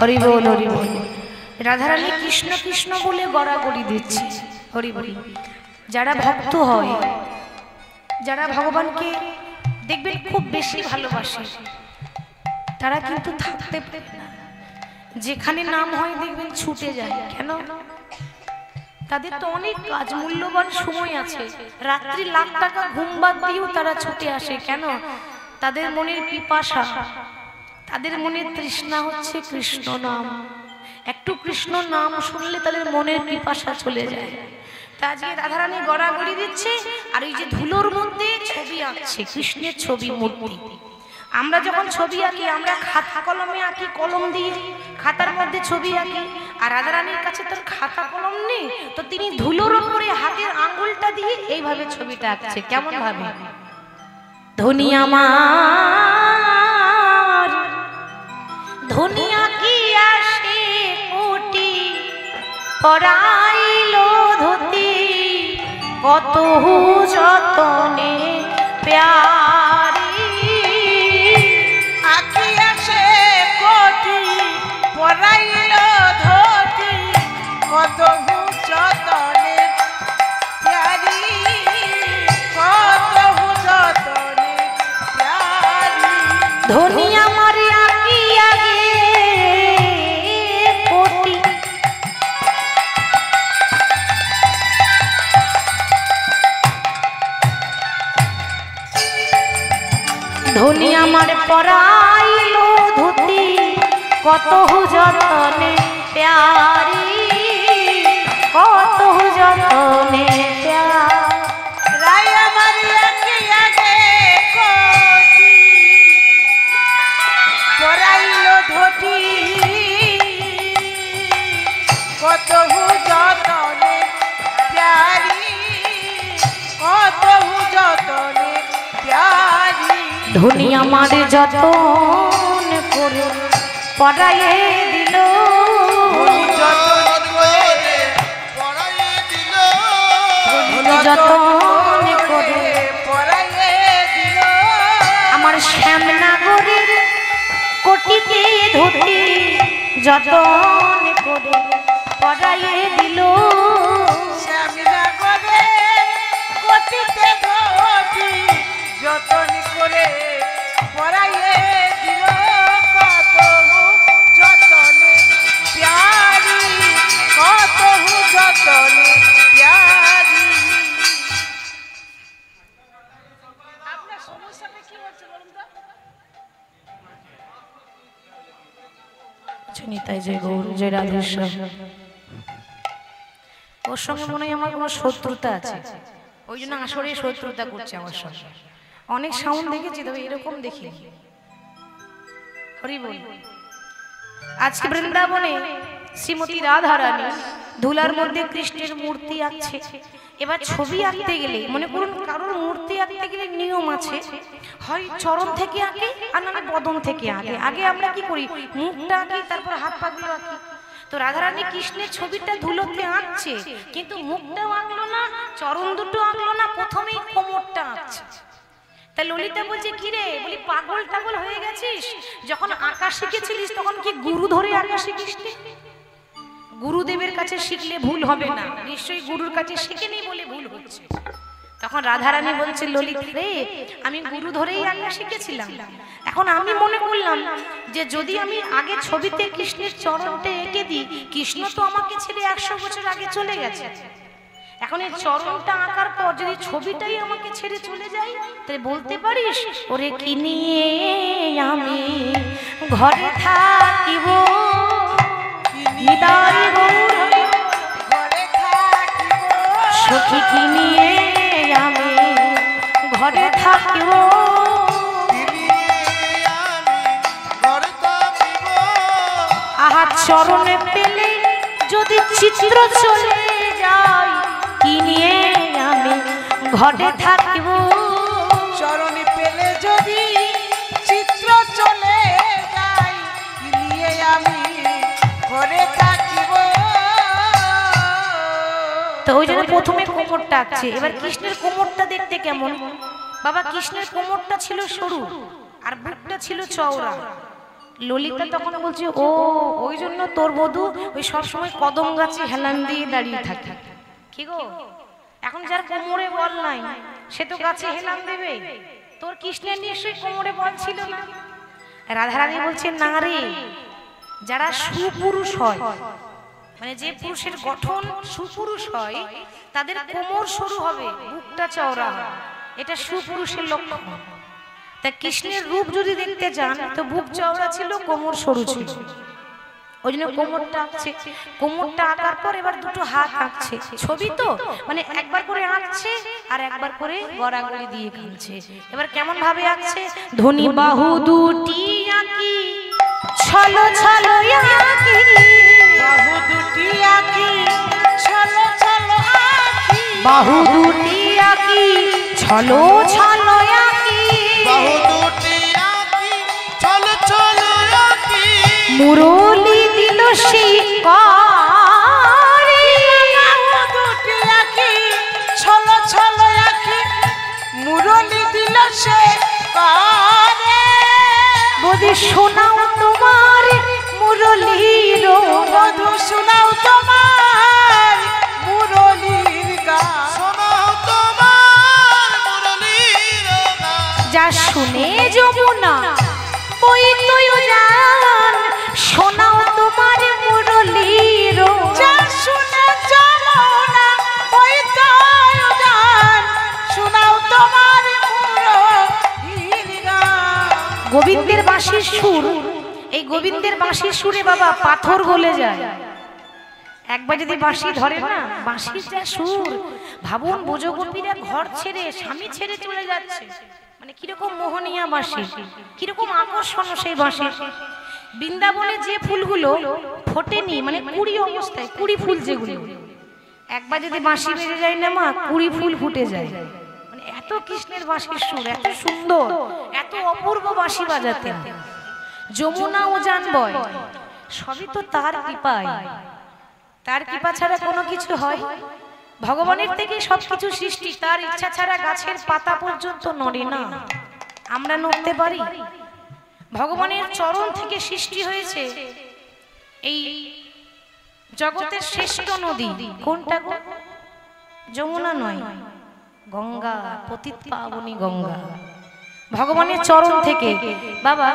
হরি বল হরি বল। রাধারানী কৃষ্ণ কৃষ্ণ বলে গড়াগড়ি দিচ্ছে, হরি বল। যারা ভক্ত হয়, যারা ভগবানকে দেখবেন খুব বেশি ভালোবাসে, তারা কিন্তু থাকতে পারে না, যেখানে নাম হয় দেখবেন ছুটে যায়। কেন? তাদের তো অনেক কাজ, মূল্যবান সময় আছে, রাত্রি লাখ টাকা ঘুম বাদ দিয়েও তারা ছুটে আসে। কেন? তাদের মনের পিপাসা, তাদের মনের তৃষ্ণা হচ্ছে কৃষ্ণ নাম। একটু কৃষ্ণ নাম শুনলে তাদের মনের পিপাসা চলে যায়। তা আজকে রাধারানী গড়াগড়ি দিচ্ছে আর ওই যে ধুলোর মধ্যে ছবি আঁকছে, কৃষ্ণের ছবি, মূর্তি। আমরা যখন ছবি আঁকি আমরা খাতা কলমে আঁকি, কলম দিয়ে খাতার মধ্যে ছবি আঁকি। আর রাধারানীর কাছে তোর খাতা কলম নেই, তো তিনি ধুলোর উপরে হাতের আঙ্গুলটা দিয়ে এইভাবে ছবিটা আঁকছে। কেমন ভাবে? ধনী আমার ধনিয়া কি আসে কোটি, পরাইল ধুতি কত যতনে প্যারি। আঁকি আসে কোটি, পরাইল ধুতি কত যতনে প্যারি, কত যতনে প্যারি। ধনিয়া মারে আঁকি আগে কোটি, ধনী আমার পরাইল ধুতি কত যতনে প্যারি, কত যতনে প্যারি। রায় আমার আঁকি আগে কোটি, পরাইল ধুতি কত যতনে প্যারি, কত যতনে প্যারি। ধনী আমার যতন করে পরাইয়ে দিল, যতন করে পরাইয়ে দিল, ধনী যতন করে পরাইয়ে দিল। আমার শ্যামনগরের কোটিতে ধুতি যতন করে পরাইয়ে দিল। শ্যামনগরে কোটিতে ধুতি যতন করে পরাইয়ে দিল, কত যতনে প্যারি, কত যতনে প্যারি। আপনার সমস্যাটা কি হচ্ছে বলুন তো? নিতাই জয় গৌর, জয় রাধেশ্যাম। ওর সঙ্গে মনে হয় আমার কোনো শত্রুতা আছে, ওই জন্য আসরে শত্রুতা করছে আমার সঙ্গে। অনেক সাউন্ড দেখেছি, তবে এরকম দেখি। হরি বল। আজকে বৃন্দাবনে শ্রীমতী রাধারানী ধুলার মধ্যে কৃষ্ণের মূর্তি আঁকছে। এবার ছবি আঁকতে গেলে মনে করুন কারোর মূর্তি আঁকতে গেলে নিয়ম আছে, হয় চরণ থেকে আঁকে আর না বদন থেকে আঁকে। আগে আমরা কি করি, মুখটা আঁকি, তারপর হাত পাগুলো আঁকি। তো রাধারানী কৃষ্ণের ছবিটা ধুলোতে আঁকছে, কিন্তু মুখটাও আঁকলো না, চরণ দুটো আঁকলো না, প্রথমেই কোমরটা আঁকছে। তা ললিতা বলছে, কি রে, বলি পাগল টাগল হয়ে গেছিস? যখন আঁকা শিখেছিলিস তখন কি গুরু ধরে আঁকা শিখিস? গুরুদেবের কাছে শিখলে ভুল হবে না, নিশ্চয়ই গুরুর কাছে শিখে নেই বলে ভুল হচ্ছে। তখন রাধারানী বলছে, ললিত রে, আমি গুরু ধরেই আঁকা শিখেছিলাম। এখন আমি মনে করলাম যে যদি আমি আগে ছবিতে কৃষ্ণের চরণটা এঁকে দিই, কৃষ্ণ তো আমাকে ছেড়ে 100 বছর আগে চলে গেছে। এখন এই চরণটা আঁকার পর যদি ছবিটাই আমাকে ছেড়ে চলে যায়, তাই বলতে পারিস, ওরে কি নিয়ে আমি ঘরে থাকিব, নিতাই গৌর হরি, ঘরে থাকিব, সখী কি নিয়ে আমি ঘরে থাকিব। তিনি আমি ঘরে থাকিব, আহা চরণে পেলে যদি চিত্র চলে যায়, কি নিয়ে আমি ঘরে থাকিব। চরণে পেলে যদি চিত্র চলে যায়, কি নিয়ে আমি ঘরে থাকিব। তো ওই জন্য প্রথমে কোমরটা আঁকছে। এবার কৃষ্ণের কোমরটা দেখতে কেমন? বাবা, কৃষ্ণের কোমরটা ছিল সরু আর বুকটা ছিল চওড়া। ললিতা তখন বলছে, ও ওই জন্য তোর বধূ ওই সবসময় কদম গাছে হেলান দিয়ে দাঁড়িয়ে থাকে। কি গো, এখন যার কোমরে বল নাই সে তো গাছে হেলান দেবে, তোর কৃষ্ণের নিশ্চয়ই কোমরে বল ছিল না। রাধারানী বলছে, না রে, যারা সুপুরুষ হয় মানে যে পুরুষের গঠন সুপুরুষ হয় তাদের কোমর সরু হবে, বুকটা চওড়া হবে, এটা সুপুরুষের লক্ষণ। তা কৃষ্ণের রূপ যদি দেখতে চান তো বুক চওড়া ছিল, কোমর সরু ছিল, ওই জন্য কোমরটা আঁকছে। কোমরটা আঁকার পর এবার দুটো হাত আঁকছে, ছবি তো মানে একবার করে আঁকছে আর একবার করে গড়াগড়ি দিয়ে কাঁদছে। এবার কেমন ভাবে আঁকছে, ধনী বাহু দুটি আঁকি ছলো ছলো আঁকি, বাহু দুটি আঁকি ছলো ছলো আঁকি, বাহু দুটি আঁকি ছলো ছলো আঁকি, বাহু দুটি আঁকি চলো চলো আঁকি, মুরলি দিল শিকারি, বাহু দুটি আঁকি ছলো ছলো আঁকি, মুরলি দিল সে কারে। বদি শোনাও তোমার মুরলির মধু শোনাও তোমার মুরলির গান, শোনাও তোমার মুরলীর গান, যা শুনে যমুনা ওই তুই জান, শোনাও তোমার মুরলির যা শুনে যমুনা ওই তার গান, শোনাও তোমার মুরলির গান। গোবিন্দের বাঁশির সুর, এই গোবিন্দের বাঁশির সুরে বাবা পাথর গলে যায়। একবার যদি বাঁশি ধরে না, বাঁশির যা সুর, ভাবুন ব্রজগোপীরা ঘর ছেড়ে স্বামী ছেড়ে চলে যাচ্ছে, মানে কিরকম মোহনীয় বাঁশি, কিরকম আকর্ষণ সেই বাঁশি। বৃন্দাবনে যে ফুলগুলো ফোটেনি, মানে কুড়ি অবস্থায়, কুড়ি ফুল যেগুলো, একবার যদি বাঁশি বেজে যায় না মা, কুড়ি ফুল ফুটে যায়। মানে এত কৃষ্ণের বাঁশির সুর, এত সুন্দর, এত অপূর্ব বাঁশি বাজাতে। যমুনা ও জানবয় সবই তো তার কৃপায়, তার কৃপা ছাড়া কোনো কিছু হয়? ভগবানের থেকে সবকিছু সৃষ্টি, তার ইচ্ছা ছাড়া গাছের পাতা পর্যন্ত নড়ে না, আমরা নড়তে পারি? ভগবানের চরণ থেকে সৃষ্টি হয়েছে এই জগতের শ্রেষ্ঠ নদী, কোনটা গো? যমুনা নয়, গঙ্গা, পতিত পাবনী গঙ্গা। ভগবানের চরণ থেকে। বাবা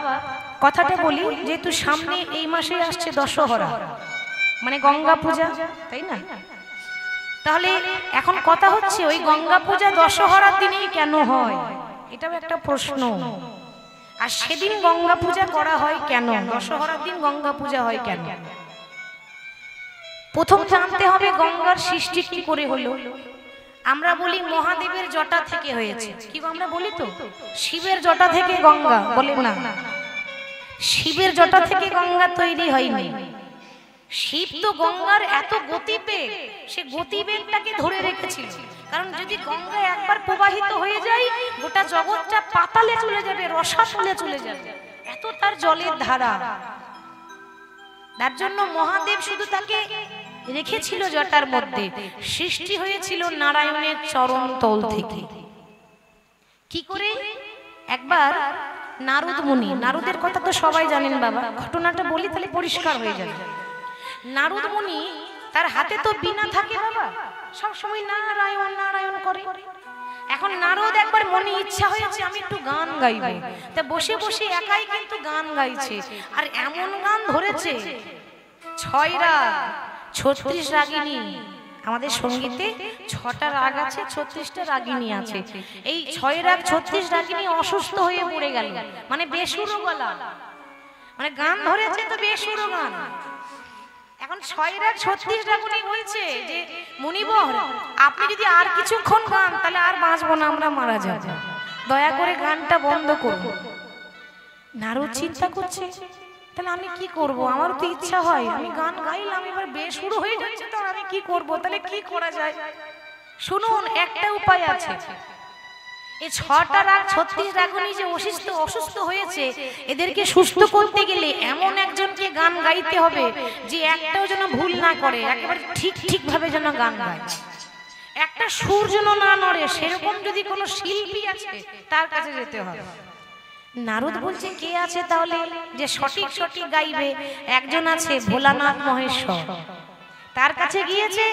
কথাটা বলি, যেহেতু সামনে এই মাসে আসছে দশহরা, মানে গঙ্গা পূজা, তাই না? তাহলে এখন কথা হচ্ছে ওই গঙ্গা পূজা দশহরার দিনেই কেন হয়, এটাও একটা প্রশ্ন। আর সেদিন গঙ্গা পূজা করা হয় কেন, দশহরার দিন গঙ্গা পূজা হয় কেন? প্রথম জানতে হবে গঙ্গার সৃষ্টি কি করে হলো। আমরা বলি মহাদেবের জটা থেকে হয়েছে, কি আমরা বলি তো শিবের জটা থেকে গঙ্গা, বলে না, শিবের জটা থেকে গঙ্গা তৈরি হয়নি। শিব তো গঙ্গার এত গতিবেগ, সে গতিবেগটাকে ধরে রেখেছিল, কারণ যদি গঙ্গা একবার প্রবাহিত হয়ে যায় গোটা জগৎটা পাতালে চলে যাবে, রসাতলে চলে যাবে, এত তার জলের ধারা। তার জন্য মহাদেব শুধু তাকে রেখেছিল জটার মধ্যে, সৃষ্টি হয়েছিল নারায়ণের চরণ তল থেকে। কি করে? একবার নারদ মুনি, নারদের কথা তো সবাই জানেন বাবা, ঘটনাটা বলি তাহলে পরিষ্কার হয়ে যাবে। নারদ মুনি তার হাতে তো বীণা থাকে বাবা, সব সময় নারায়ণ নারায়ণ করে। এখন নারদ একবার মনে ইচ্ছা হয়েছে আমি একটু গান গাইব, তা বসে বসে একাই কিন্তু গান গাইছে, আর এমন গান ধরেছে 6 রাগ 36 রাগিনী। আমাদের সঙ্গীতে 6টা রাগ আছে, 36টা রাগিনী আছে। এই 6 রাগ 36 রাগিনী অসুস্থ হয়ে পড়ে গেল, মানে বেসুরো গলা, মানে গান ধরেছে তো বেসুরো গান। এখন 6 রাগ 36 রাগিনী বলছে যে মুনিবর আপনি যদি আর কিছুক্ষণ গান তাহলে আর বাঁচবো না, আমরা মারা যাব, দয়া করে গানটা বন্ধ করুন। নারদ চিন্তা করছে তাহলে আমি কি করব, আমার তো ইচ্ছা হয় আমি গান গাইলাম, এবার বেসুরো হয়ে যাচ্ছে, তো আমি কি করব, তাহলে কি করা যায়? শুনুন, একটা উপায় আছে। এই 6টা রাগ 36 রাগিনী যে অসুস্থ হয়েছে, এদেরকে সুস্থ করতে গেলে এমন একজনকে গান গাইতে হবে যে একটাও যেন ভুল না করে, একেবারে ঠিক ভাবে যেন গান গায়, একটা সুর যেন না নড়ে, সেরকম যদি কোনো শিল্পী আছে তার কাছে যেতে হবে। নারদ বলছে কে আছে তাহলে যে সঠিক গাইবে? একজন আছে ভোলানাথ মহেশ্বর, তার কাছে গিয়েছে।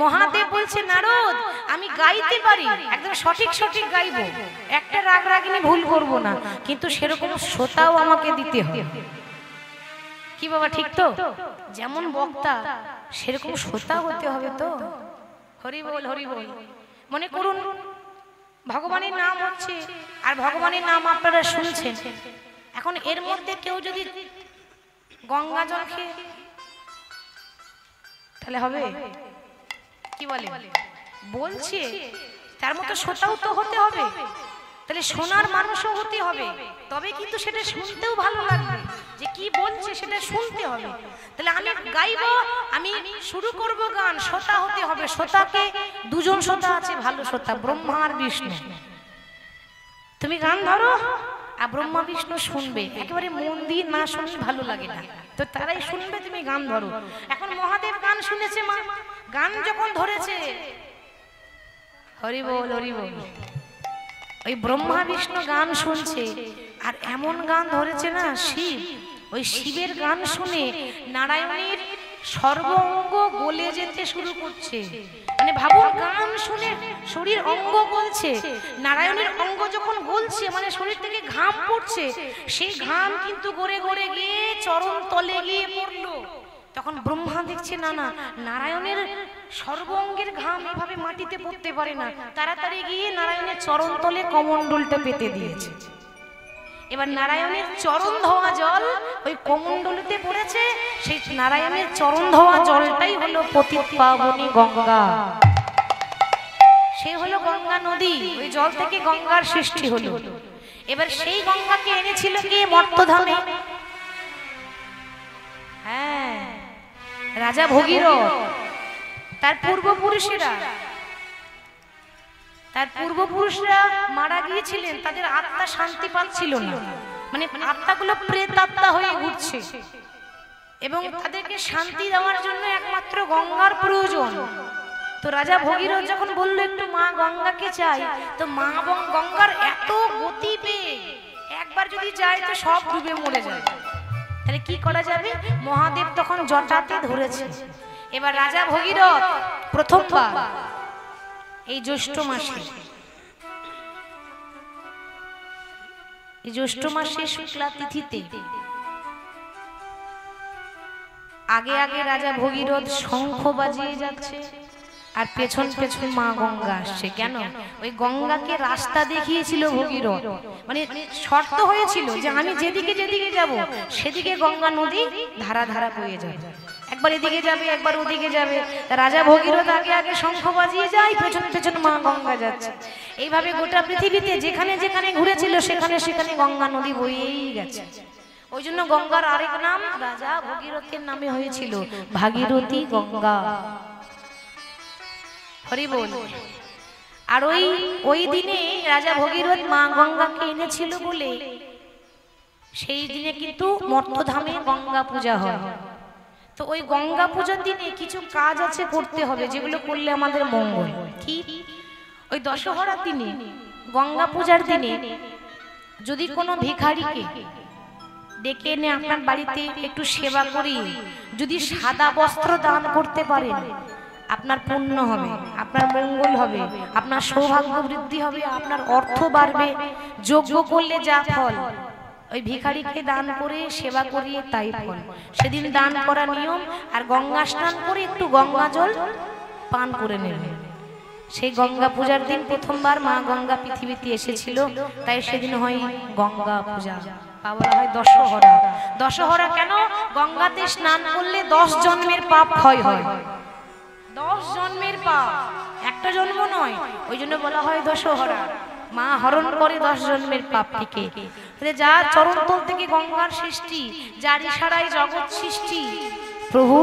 মহাদেব বলছে নারদ আমি গাইতে পারি, একদম সঠিক গাইবো, একটা রাগ রাগিনী ভুল করব না, কিন্তু সেরকম শ্রোতাও আমাকে দিতে হবে। কি বাবা ঠিক তো? যেমন বক্তা সেরকম শ্রোতা হতে হবে তো। হরি বল হরি বল। মনে করুন ভগবানের নাম হচ্ছে আর ভগবানের নাম আপনারা শুনছেন। এখন এর মধ্যে কেউ যদি গঙ্গা জল খেয়ে তাহলে হবে? কি বলে? বলছে তার মতো শ্রোতাও তো হতে হবে, তাহলে শোনার মানুষও হতে হবে, তবে কিন্তু সেটা শুনতেও ভালো লাগবে, যে কি বলছে সেটা শুনতে হবে। তাহলে আমি গাইবো, আমি শুরু করব গান, শ্রোতা হতে হবে। শ্রোতাকে দুজন শ্রোতা আছে, ভালো শ্রোতা, ব্রহ্মা আর বিষ্ণু। তুমি গান ধরো আর ব্রহ্মা বিষ্ণু শুনবে, একেবারে মন দিয়ে না শুনলে ভালো লাগে না, তো তারাই শুনবে, তুমি গান ধরো। এখন মহাদেব গান শুনেছে, মা গান যখন ধরেছে, হরি বল হরি বল, ওই ব্রহ্মা বিষ্ণু গান শুনছে আর এমন গান ধরেছে না শিব, ওই শিবের গান শুনে নারায়ণের সর্বঙ্গ গলে যেতে শুরু করছে। মানে ভাবুন, গান শুনে শরীর অঙ্গ গলছে, নারায়ণের অঙ্গ যখন গলছে মানে শরীর থেকে ঘাম পড়ছে, সেই ঘাম কিন্তু গড়ে গড়ে গিয়ে চরণ তলে গিয়ে পড়লো। তখন ব্রহ্মা দেখছে না না, নারায়ণের সর্বঙ্গের ঘাম এভাবে মাটিতে পড়তে পারে না, তাড়াতাড়ি গিয়ে নারায়ণের চরণ তলে কমণ্ডলটা পেতে দিয়েছে। এবার নারায়ণের চরণ ধোয়া জল ওই কমণ্ডলতে পড়েছে, সেই নারায়ণের চরণ ধোয়া জলটাই হলো পতিত পাবনী গঙ্গা, সে হলো গঙ্গা নদী। ওই জল থেকে গঙ্গার সৃষ্টি হলো। এবার সেই গঙ্গাকে এনেছিল কে? মর্তধামে। হ্যাঁ, রাজা ভগীরথ, তার পূর্বপুরুষরা মারা গিয়েছিলেন, তাদের আত্মা শান্তি পাচ্ছিল না, মানে আত্মাগুলো প্রেতাত্মা হয়ে ঘুরছে, এবং তাদেরকে শান্তি দেওয়ার জন্য একমাত্র গঙ্গার প্রয়োজন। তো রাজা ভগীরথ যখন বলল একটু মা গঙ্গাকে চাই, তো মা গঙ্গার এত গতি পেয়ে একবার যদি যায় তো সব ডুবে মরে যায়, তাহলে কি করা যাবে? মহাদেব তখন জটাতে ধরেছে। এবার রাজা ভগীরথ প্রথমবার এই জ্যৈষ্ঠ মাসে শুক্লা তিথিতে আগে আগে রাজা ভগীরথ শঙ্খ বাজিয়ে যাচ্ছে আর পেছন পেছন মা গঙ্গা আসছে। কেন? ওই গঙ্গাকে রাস্তা দেখিয়েছিল ভগীরথ, মানে শর্ত হয়েছিল যে আমি যেদিকে যেদিকে যাব সেদিকে গঙ্গা নদী ধারা ধারা বয়ে যাবে, একবার এদিকে যাবে একবার ওদিকে যাবে। রাজা ভগীরথ আগে আগে শঙ্খ বাজিয়ে যায়, পেছন পেছন মা গঙ্গা যাচ্ছে। এইভাবে গোটা পৃথিবীতে যেখানে যেখানে ঘুরেছিল সেখানে সেখানে গঙ্গা নদী বয়েই গেছে। ওই জন্য গঙ্গার আরেক নাম রাজা ভগীরথের নামে হয়েছিল ভাগীরথী গঙ্গা। হরি বল। আর ওই দিনে রাজা ভগীরথ মা গঙ্গাকে এনেছিল বলে সেই দিনে কিন্তু মর্তধামে গঙ্গা পূজা হয়। তো ওই গঙ্গা পূজার দিনে কিছু কাজ আছে করতে হবে, যেগুলো করলে আমাদের মঙ্গল। কি? ওই দশহরার দিনে, গঙ্গা পূজার দিনে যদি কোনো ভিখারিকে ডেকে এনে আপনার বাড়িতে একটু সেবা করি, যদি সাদা বস্ত্র দান করতে পারেন, আপনার পুণ্য হবে, আপনার মঙ্গল হবে, আপনার সৌভাগ্য বৃদ্ধি হবে, আপনার অর্থ বাড়বে। যজ্ঞ করলে যা ফল, ওই ভিখারিকে দান করে সেবা করিয়ে তাই ফল। সেদিন দান করা নিয়ম। আর গঙ্গা স্নান করে একটু গঙ্গা জল পান করে নেবে। সেই গঙ্গা পূজার দিন প্রথমবার মা গঙ্গা পৃথিবীতে এসেছিল, তাই সেদিন হয় গঙ্গা পূজা, বলা হয় দশহরা। দশহরা কেন? গঙ্গাতে স্নান করলে 10 জন্মের পাপ ক্ষয় হয়। 10 জন্মের পাপ, একটা জন্ম নয়, ওই জন্য বলা হয় দশহরা। মা হরণ করে 10 জন্মের পাপ থেকে। যা চরণতল থেকে গঙ্গার সৃষ্টি, যার ইশারায় জগৎ সৃষ্টি। প্রভু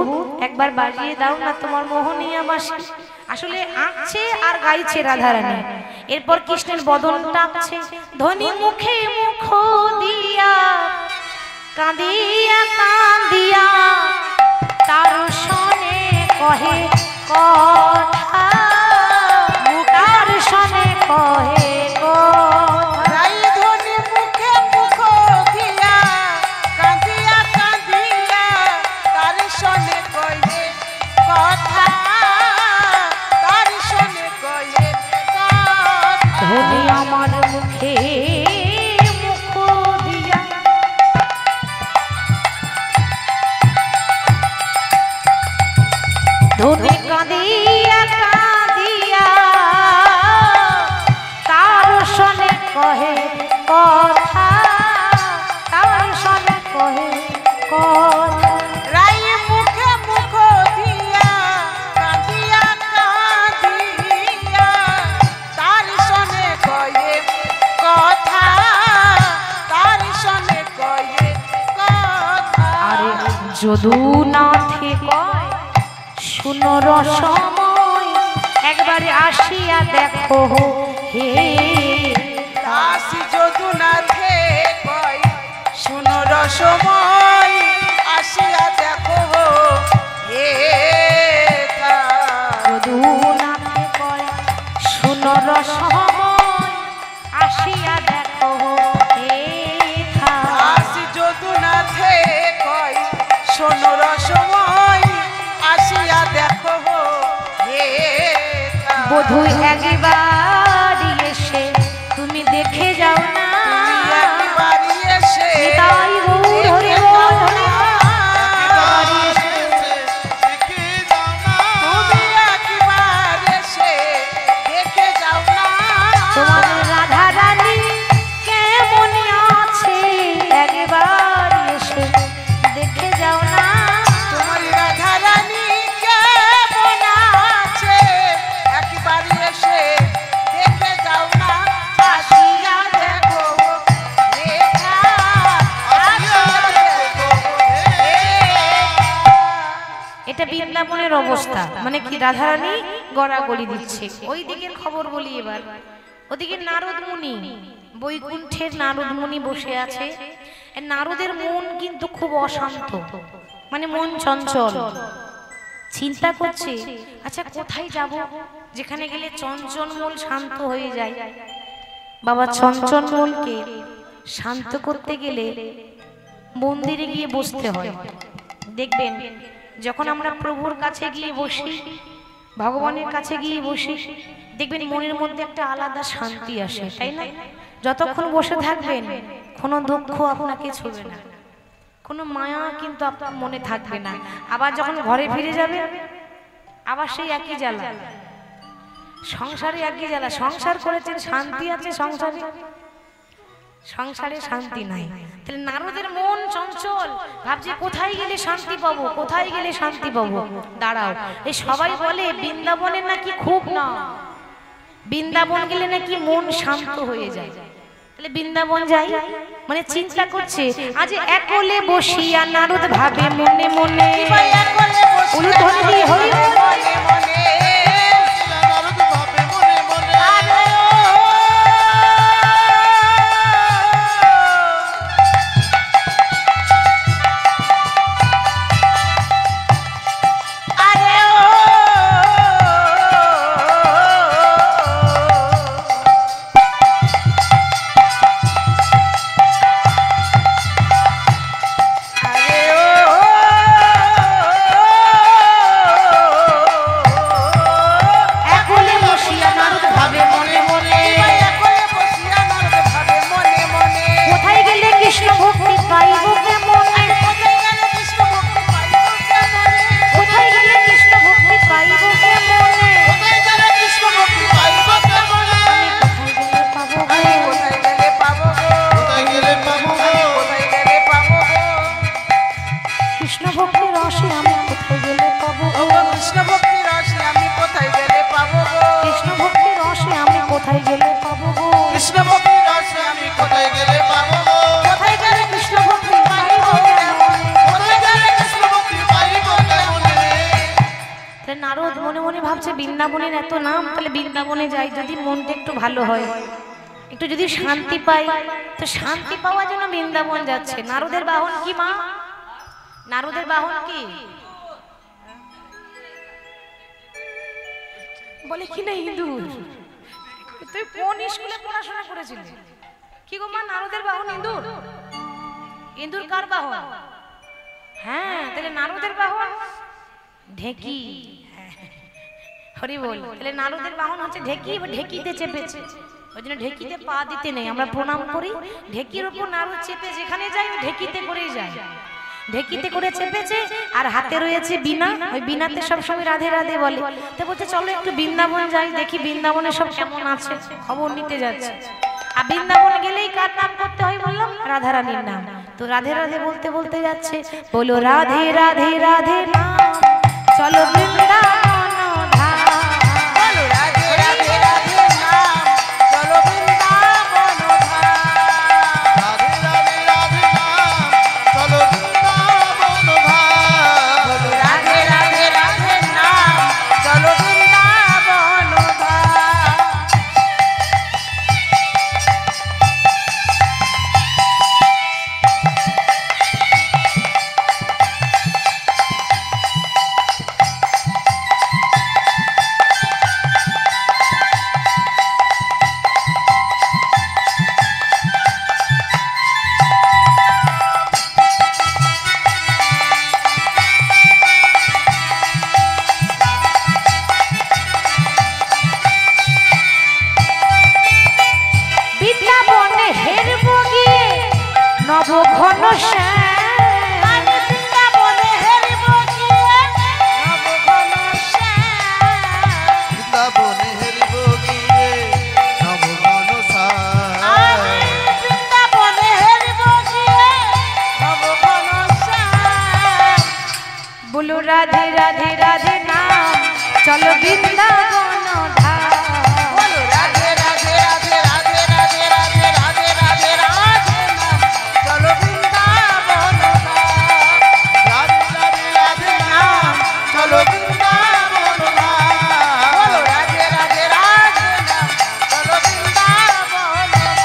একবার বাজিয়ে দাও না তোমার মোহনীয়া বাঁশি। আসলে আঁকছে আর গাইছে রাধারানী। এরপর কৃষ্ণের বদনটা আঁকছে। ধ্বনি মুখে মুখ দিয়া কাঁদিয়া কাঁদিয়া তার শনে কহে কথা, তার শনে কহে আমার মুখে মুখ দিয়া যদুনাথে কয় শুনো রসময় একবারে আসিয়া দেখো হে দাসী যদুনাথে কয় শুনো রসময় আসিয়া দেখো হে যদুনাথে কয় শুনো রসময় আসিয়া দেখো হে দাসী যদুনাথে কয় শোনো রসময় আসিয়া দেখো হে বধূ একবার এসে তুমি দেখে যাও না একবারই এসে তাই গৌর হরি বল হরি তুমি একবার এসে দেখে যাও না তোমার রাধা রানী কেমন আছে একবার এসে দেখে যাও না তোমার রাধা রানী কেমন আছে একবারই এসে দেখে যাও না আসিয়া দেখো রেখা আসিয়া দেখো এটা বৃন্দাবনের অবস্থা মানে কি রাধারানী গড়াগড়ি দিচ্ছে ওই দিকের খবর বলি এবার ওদিকে নারদ মুনি বৈকুণ্ঠের নারদ মুনি বসে আছে নারদের মন কিন্তু খুব অশান্ত মানে মন চঞ্চল চিন্তা করছে আচ্ছা কোথায় যাব যেখানে গেলে চঞ্চল মন শান্ত হয়ে যায় বাবা চঞ্চল মনকে শান্ত করতে গেলে মন্দিরে গিয়ে বসতে হয় দেখবেন যখন আমরা প্রভুর কাছে গিয়ে বসি ভগবানের কাছে গিয়ে বসি দেখবেন মনের মধ্যে একটা আলাদা শান্তি আসে তাই না যতক্ষণ বসে থাকবেন কোনো দুঃখ আপনাকে ছুঁবে না কোনো মায়া কিন্তু আপনার মনে থাকবে না আবার যখন ঘরে ফিরে যাবে আবার সেই একই জ্বালা সংসারে একই জ্বালা সংসার করেছেন শান্তি আছে সংসারে সংসারে শান্তি নাই তাহলে নারদের মন চঞ্চল ভাবছে কোথায় গেলে শান্তি পাবো কোথায় গেলে শান্তি পাবো দাঁড়াও এই সবাই বলে বৃন্দাবনের নাকি খুব না বৃন্দাবন গেলে নাকি মন শান্ত হয়ে যায় তাহলে বৃন্দাবন যাই মানে চিন্তা করছে আজ একলে বসিয়া নারদ ভাবে মনে মনে উলুধ্বনি দিয়ে হরি বল। মনে মনে একলে বসিয়া নারদ ভাবে মনে মনে কোথায় গেলে কৃষ্ণ ভক্তি পাইব কেমনে কোথায় গেলে কৃষ্ণ ভক্তি পাইব কেমনে আমি কোথায় গেলে পাবো কৃষ্ণ ভক্তি রসে আমি কোথায় গেলে পাবো কৃষ্ণ ভক্তি রসে আমি কোথায় গেলে পাবো কৃষ্ণ ভক্তি রসে আমি কোথায় গেলে পাবো কোথায় গেলে কৃষ্ণ ভক্তি পাইব তাহলে নারদ মনে মনে ভাবছে বৃন্দাবনের এত নাম তাহলে বৃন্দাবনে যাই যদি মনটা একটু ভালো হয় একটু যদি শান্তি পাই তো শান্তি পাওয়ার জন্য বৃন্দাবন যাচ্ছে নারদের বাহন কি মা নারদের বাহন কি বলে কি না ইঁদুর তুই কোন স্কুলে পড়াশোনা করেছিলি কি গো মা নারদের বাহন ইঁদুর ইঁদুর কার বাহন হ্যাঁ তাহলে নারদের বাহন ঢেকি হরি বল তাহলে নারদের বাহন হচ্ছে ঢেকি ঢেকিতে চেপেছে ওই জন্য ঢেকিতে পা দিতে নেই আমরা প্রণাম করি ঢেকির উপর নারদ চেপে যেখানে যাই ওই ঢেকিতে করেই যায় ঢেকিতে করে চেপেছে আর হাতে রয়েছে বীণা ওই বীণাতে সবসময় রাধে রাধে বলে তো বলছে চলো একটু বৃন্দাবন যাই দেখি বৃন্দাবনে সব কেমন আছে খবর নিতে যাচ্ছে আর বৃন্দাবন গেলেই কার নাম করতে হয় বললাম রাধারানীর নাম তো রাধে রাধে বলতে বলতে যাচ্ছে বলো রাধে রাধে রাধে নাম চলো বৃন্দাবন ধাম বলো রাধে রাধে রাধে নাম চলো বৃন্দাবন ধাম। রাধে রাধে রাধে নাম চলো বৃন্দাবন ধাম নব ঘন শ্যাম আমি বৃন্দাবনে হেরিব গিয়ে নব ঘন শ্যাম। বৃন্দাবনে হেরিব গিয়ে নবঘন শ্যাম। আমি বৃন্দাবনে হেরিব গিয়ে নব ঘন শ্যাম। বলো রাধে রাধে রাধে নাম চলো বৃন্দাবন ধাম। বলো রাধে রাধে রাধে রাধে রাধে রাধে রাধে রাধে রাধে নাম চলো বৃন্দাবন ধাম। রাধে রাধে রাধে নাম চলো বৃন্দাবন ধাম। বলো রাধে রাধে রাধে নাম চলো বৃন্দাবন ধাম।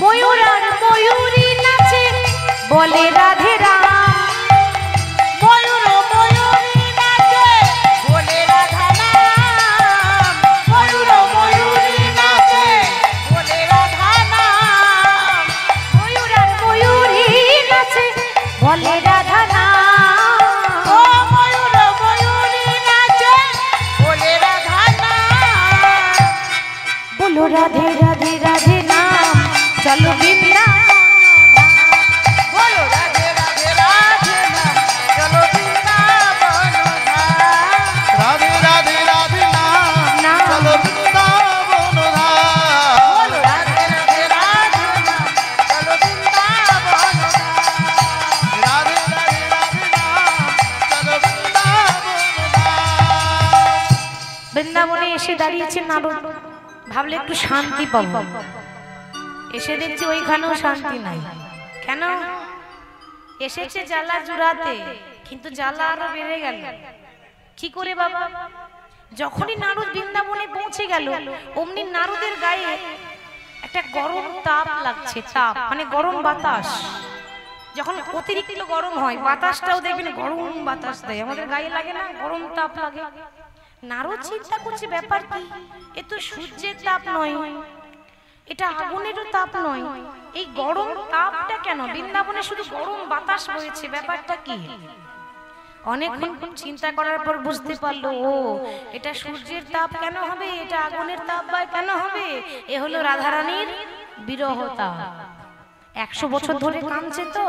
ময়ূর আর ময়ূরী নাচে বলে রাধে রাম। ময়ূর ময়ূরী নাচে বলে রাধা নাম। ময়ূর ময়ূরী নাচে বলে রাধা নাম। ময়ূর আর ময়ূরী নাচে বলে রাধা নাম। ও ময়ূর ময়ূরী নাচে বলে রাধা নাম। বলো রাধে রাধে রাধে নাম চলো বৃন্দাবন ধাম। বলো রাধে রাধে রাধে নাম চলো বৃন্দাবন ধাম। রাধে রাধে রাধে নাম চলো বৃন্দাবন ধাম। বলো রাধে রাধে রাধে নাম চলো বৃন্দাবন ধাম। রাধে রাধে রাধে নাম চলো বৃন্দাবন ধাম। বৃন্দাবনে এসে দাঁড়িয়েছে নারদ, ভাবলে একটু শান্তি পাবো। এসে দেখছি ওইখানেও শান্তি নাই। কেন? এসেছে জ্বালা জুড়াতে, কিন্তু জ্বালা আরো বেড়ে গেল। কি করে বাবা? যখনই নারদ বৃন্দাবনে পৌঁছে গেল, অমনি নারদের গায়ে একটা গরম তাপ লাগছে। তাপ মানে গরম বাতাস। যখন অতিরিক্ত গরম হয়, বাতাসটাও দেখবেন গরম বাতাস দেয়। আমাদের গায়ে লাগে না, গরম তাপ লাগে। নারদ চিন্তা করছে ব্যাপার কি, এ তো সূর্যের তাপ নয়, এটা আগুনেরও তাপ নয়, এই গরম তাপটা কেন? বৃন্দাবনে শুধু গরম বাতাস বইছে, ব্যাপারটা কি? অনেকক্ষণ চিন্তা করার পর বুঝতে পারলো, ও এটা সূর্যের তাপ কেন হবে, এটা আগুনের তাপ বা কেন হবে? এ হলো রাধারানীর বিরহ তাপ। 100 বছর ধরে কাঁদছে তো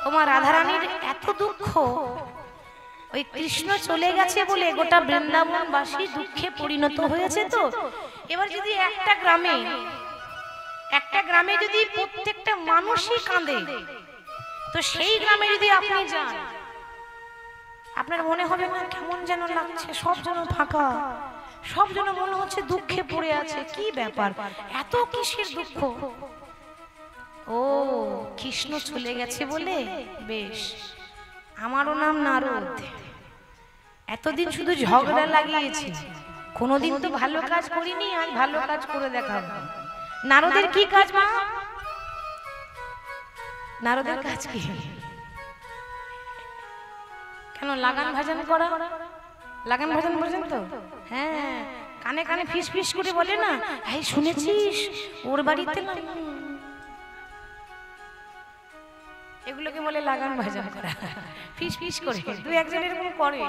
তোমার রাধারানীর এত দুঃখ। ওই কৃষ্ণ চলে গেছে বলে গোটা বৃন্দাবনবাসী দুঃখে পরিণত হয়েছে। তো এবার যদি একটা গ্রামে যদি প্রত্যেকটা মানুষই কাঁদে, তো সেই গ্রামে যদি আপনি যান, আপনার মনে হবে না কেমন যেন লাগছে, সব যেন ফাঁকা, সব যেন মনে হচ্ছে দুঃখে পড়ে আছে। কি ব্যাপার, এত কিসের দুঃখ? ও কৃষ্ণ চলে গেছে বলে? বেশ, আমারও নাম নারদ। এতদিন শুধু ঝগড়া লাগিয়েছি, কোনোদিন তো ভালো কাজ করিনি, আজ ভালো কাজ করে দেখাবো। নারদের কি কাজ মা? নারদের কাজ কি? কেন লাগান ভাজন করা? লাগান ভাজন বোঝেন তো? হ্যাঁ, কানে কানে ফিস ফিস করে বলে না, এই শুনেছিস ওর বাড়িতে না, এগুলোকে বলে লাগান ভাজন করা। ফিস ফিস করে দু একজন এরকম করে।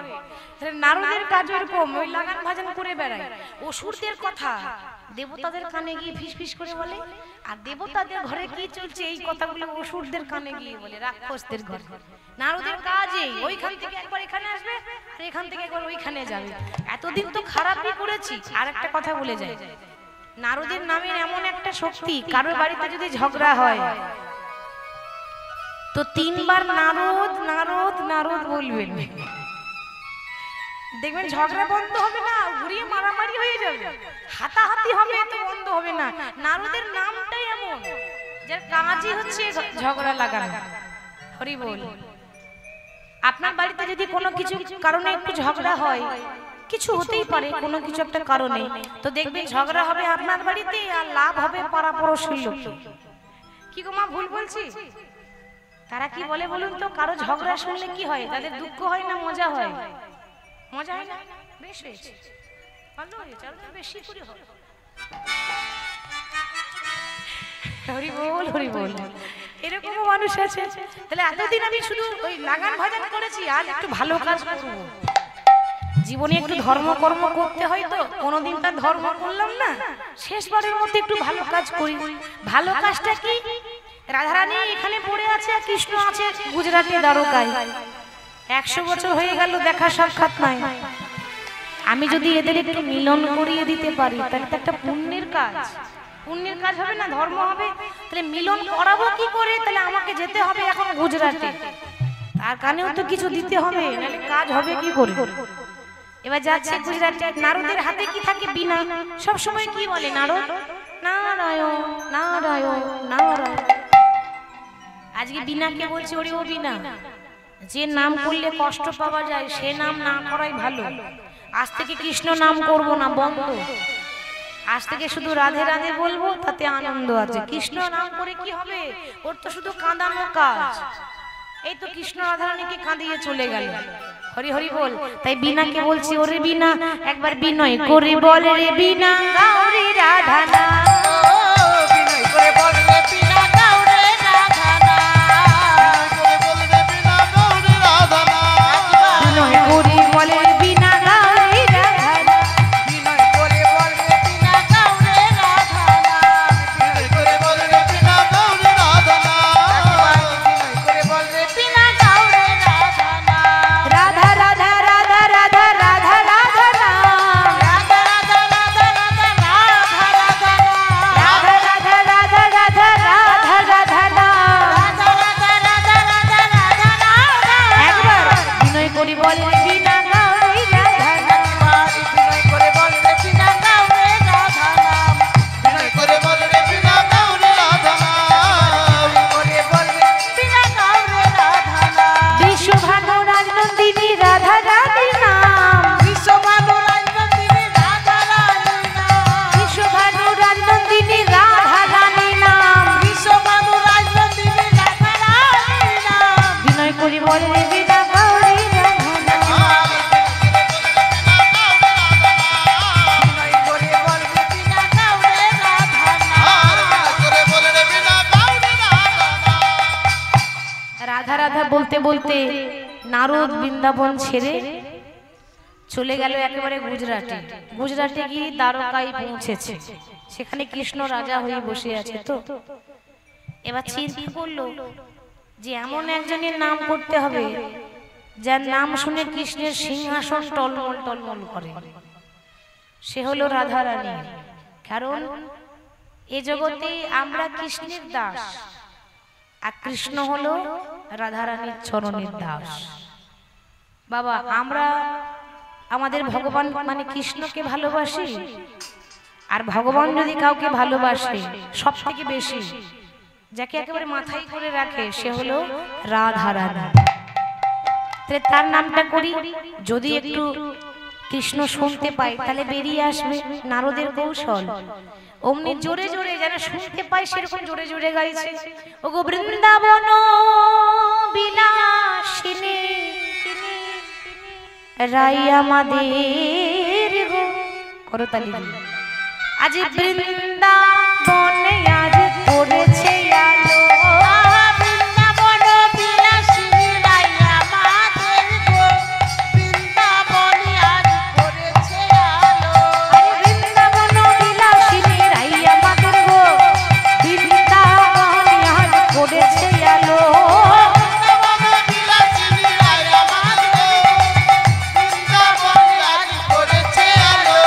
নারদের কাজ এরকম, ওই লাগান ভাজন করে বেড়ায়। অসুরদের কথা দেবতাদের কানে গিয়ে ফিস ফিস করে বলে, আর দেবতাদের ঘরে কি চলছে এই কথাগুলো অসুরদের কানে গিয়ে বলে, রাক্ষসদের ঘরে। নারদের কাজে ওইখান থেকে একবার এখানে আসবে, আর এখান থেকে একবার ওইখানে যাবে। এতদিন তো খারাপই করেছি। আর একটা কথা বলে যায়, নারদের নামের এমন একটা শক্তি, কারোর বাড়িতে যদি ঝগড়া হয় তো 3 বার নারদ নারদ নারদ বলবেন, দেখবেন ঝগড়া বন্ধ হবে না, ঘুরিয়ে মারামারি হয়ে যাবে, হাতাহাতি হবে, তো বন্ধ হবে না। নারদের নামটাই এমন, যার কাজই হচ্ছে ঝগড়া লাগানো। হরি বল। আপনার বাড়িতে যদি কোনো কিছু কারণে একটু ঝগড়া হয়, কিছু হতেই পারে, কোনো কিছু একটা কারণে, তো দেখবেন ঝগড়া হবে আপনার বাড়িতে, আর লাভ হবে পাড়া পড়োশির লোক। কি গো মা ভুল বলছি? তারা কি বলে বলুন তো, কারো ঝগড়া শুনলে কি হয়, তাদের দুঃখ হয় না মজা হয়? মজা হয় না? বেশ হয়েছে, ভালো হয়েছে, আরো বেশি করে হবে। হরি বল, হরি বল। এরকমও মানুষ আছে। তাহলে এতদিন আমি শুধু ওই লাগান ভাজান করেছি, আজ একটু ভালো কাজ করব। জীবনে একটু ধর্মকর্ম করতে হয়, তো কোনোদিন তার ধর্ম করলাম না, শেষবারের মধ্যে একটু ভালো কাজ করি। ভালো কাজটা কি? রাধারানী এখানে পড়ে আছে আর কৃষ্ণ আছে গুজরাটে দ্বারকায়। 100 বছর হয়ে গেল দেখা সাক্ষাৎ নাই। আমি যদি এদের একটু মিলন করিয়ে দিতে পারি, তাহলে তো একটা পুণ্যের কাজ। পুণ্যের কাজ হবে না, ধর্ম হবে। তাহলে মিলন করাবো কি করে? তাহলে আমাকে যেতে হবে এখন গুজরাটে, তার কানেও তো কিছু দিতে হবে, নাহলে কাজ হবে কি করে? এবার যাচ্ছে গুজরাটে। নারদের হাতে কি থাকে? বীণা। সব সময় কি বলে নারদ? নারায়ণ নারায়ণ নারায়ণ। আজকে বীণাকে বলছে, ওরে ও বীণা, যে নাম করলে কষ্ট পাওয়া যায় সে নাম না করাই ভালো। আজ থেকে কৃষ্ণ নাম করব না, বন্ধ। আজ থেকে শুধু রাধে রাধে বলবো, তাতে আনন্দ আছে। কৃষ্ণ নাম করে কি হবে? ওর তো শুধু কাঁদানো কাজ। এই তো কৃষ্ণ রাধারানীকে কাঁদিয়ে চলে গেল। হরি হরি বল। তাই বীণাকে বলছি, ওরে বীণা, একবার বিনয় করে বল রে বীণা, গৌরী রাধা না। বিনয় করে বলবে বিনা কাউরে রাধা না। বিনয় করে বলে বীণা গৌরী রাধা না। বিনয় করে বলবে বিনা কাউরে রাধা না। বিনয় করে বলবে বিনা কাউরে রাধা না। বিনয় করে বলবে বিনা কাউরে রাধা না। রাধা রাধা রাধা রাধা রাধা রাধা না। রাধা রাধা রাধা রাধা রাধা রাধা না। রাধা রাধা রাধা রাধা রাধা রাধা না। রাধা রাধা রাধা রাধা রাধা না। একবার বিনয় করে বলে বীণা গৌরী রাধা না। বিনয় করে বলবে বিনা কাউরে রাধা না। বিনয় করে বলবে বিনা কাউরে রাধা না। করে বলবে বিনা কাউরে রাধা না। বিশ্বভানু রাজনন্দিনী রাধা রানী নাম। বিশ্বভানু রাজনন্দিনী রাধা রানী নাম। বিশ্বভানু রাজনন্দিনী রাধা রানী নাম। বিশ্বভানু রাজনন্দিনী রাধা রানী নাম। বিনয় করে বলে বীণা গৌরী রাধা না। বিনয় করে বলবে বিনা কাউরে রাধা না। রাধা রাধা বলতে বলতে নারদ বৃন্দাবন ছেড়ে চলে গেল একেবারে গুজরাটে। গুজরাটে গিয়ে দ্বারকায় পৌঁছেছে। সেখানে কৃষ্ণ রাজা হয়ে বসে আছে। তো এবার চিন্তা করলো যে এমন একজনের নাম করতে হবে যার নাম শুনে কৃষ্ণের সিংহাসন টলমল টলমল করে। সে হলো রাধা রানী। কারণ এ জগতে আমরা কৃষ্ণের দাস, আর কৃষ্ণ হলো রাধারানীর চরণের দাস। বাবা, আমরা আমাদের ভগবান মানে কৃষ্ণকে ভালোবাসি, আর ভগবান যদি কাউকে ভালোবাসে সব থেকে বেশি যাকে একেবারে মাথায় করে রাখে সে হলো রাধারানী। তার নামটা করি, যদি একটু কৃষ্ণ শুনতে পাই তাহলে বেরিয়ে আসবে নারদের কৌশল। অমনি জোরে জোরে যেন শুনতে পাই সেরকম জোরে জোরে গাইছে, ও গো বৃন্দাবন বিলাসিনী রাই আমাদের গো। করতালি দিয়ে আজ বৃন্দাবনে আজ পড়েছে আলো। বৃন্দাবন বিলাসিনী রাই আমাদের গো। বৃন্দাবনে আজ করেছে আলো। বৃন্দাবন বিলাসিনী রাই আমাদের গো। বৃন্দাবনে আজ পড়েছে আলো। বৃন্দাবন বিলাসিনী রাই আমাদের গো। বৃন্দাবনে আজ করেছে আলো।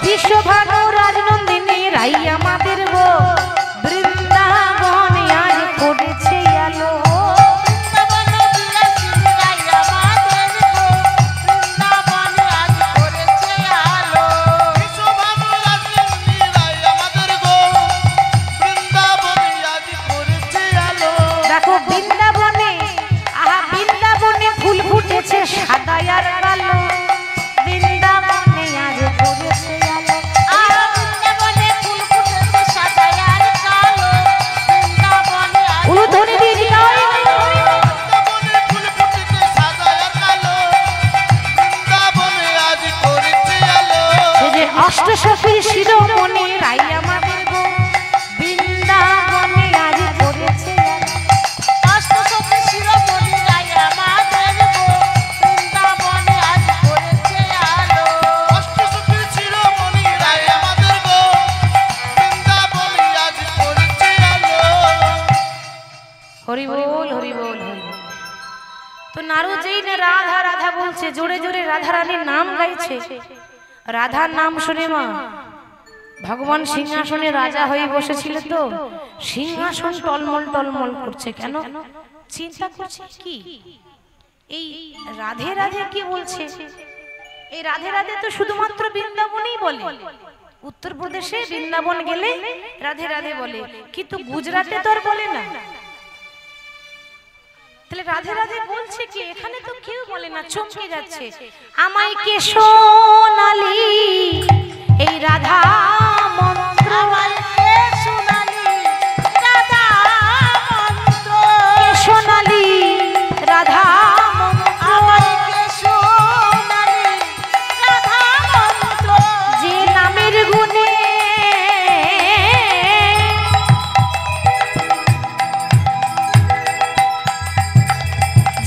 বিশ্বভানু রাজনন্দিনী রাই আমার হরি বল হরি বল হরি বল। তো নারদ যেই না রাধা রাধা বলছে, জোরে জোরে রাধা রানীর নাম গাইছে, রাধার নাম শুনে মা ভগবান সিংহাসনে রাজা হয়ে বসেছিল, তো সিংহাসন টলমল টলমল করছে। কেন? চিন্তা করছে কি এই রাধে রাধে কি বলছে। এই রাধে রাধে তো শুধুমাত্র বৃন্দাবনেই বলে, উত্তরপ্রদেশে বৃন্দাবন গেলে রাধে রাধে বলে, কিন্তু গুজরাটে তো আর বলে না। তাহলে রাধে রাধে বলছে কি? এখানে তো কেউ বলে না, চমকে যাচ্ছে। আমায় কে সোনালি এই রাধা মন্ত্র, আমায় কে শোনালি রাধা মন্ত্র, কে সোনালি রাধা মন্ত্র, আমায় কে শোনালি রাধা মন্ত্র, যে নামের গুণে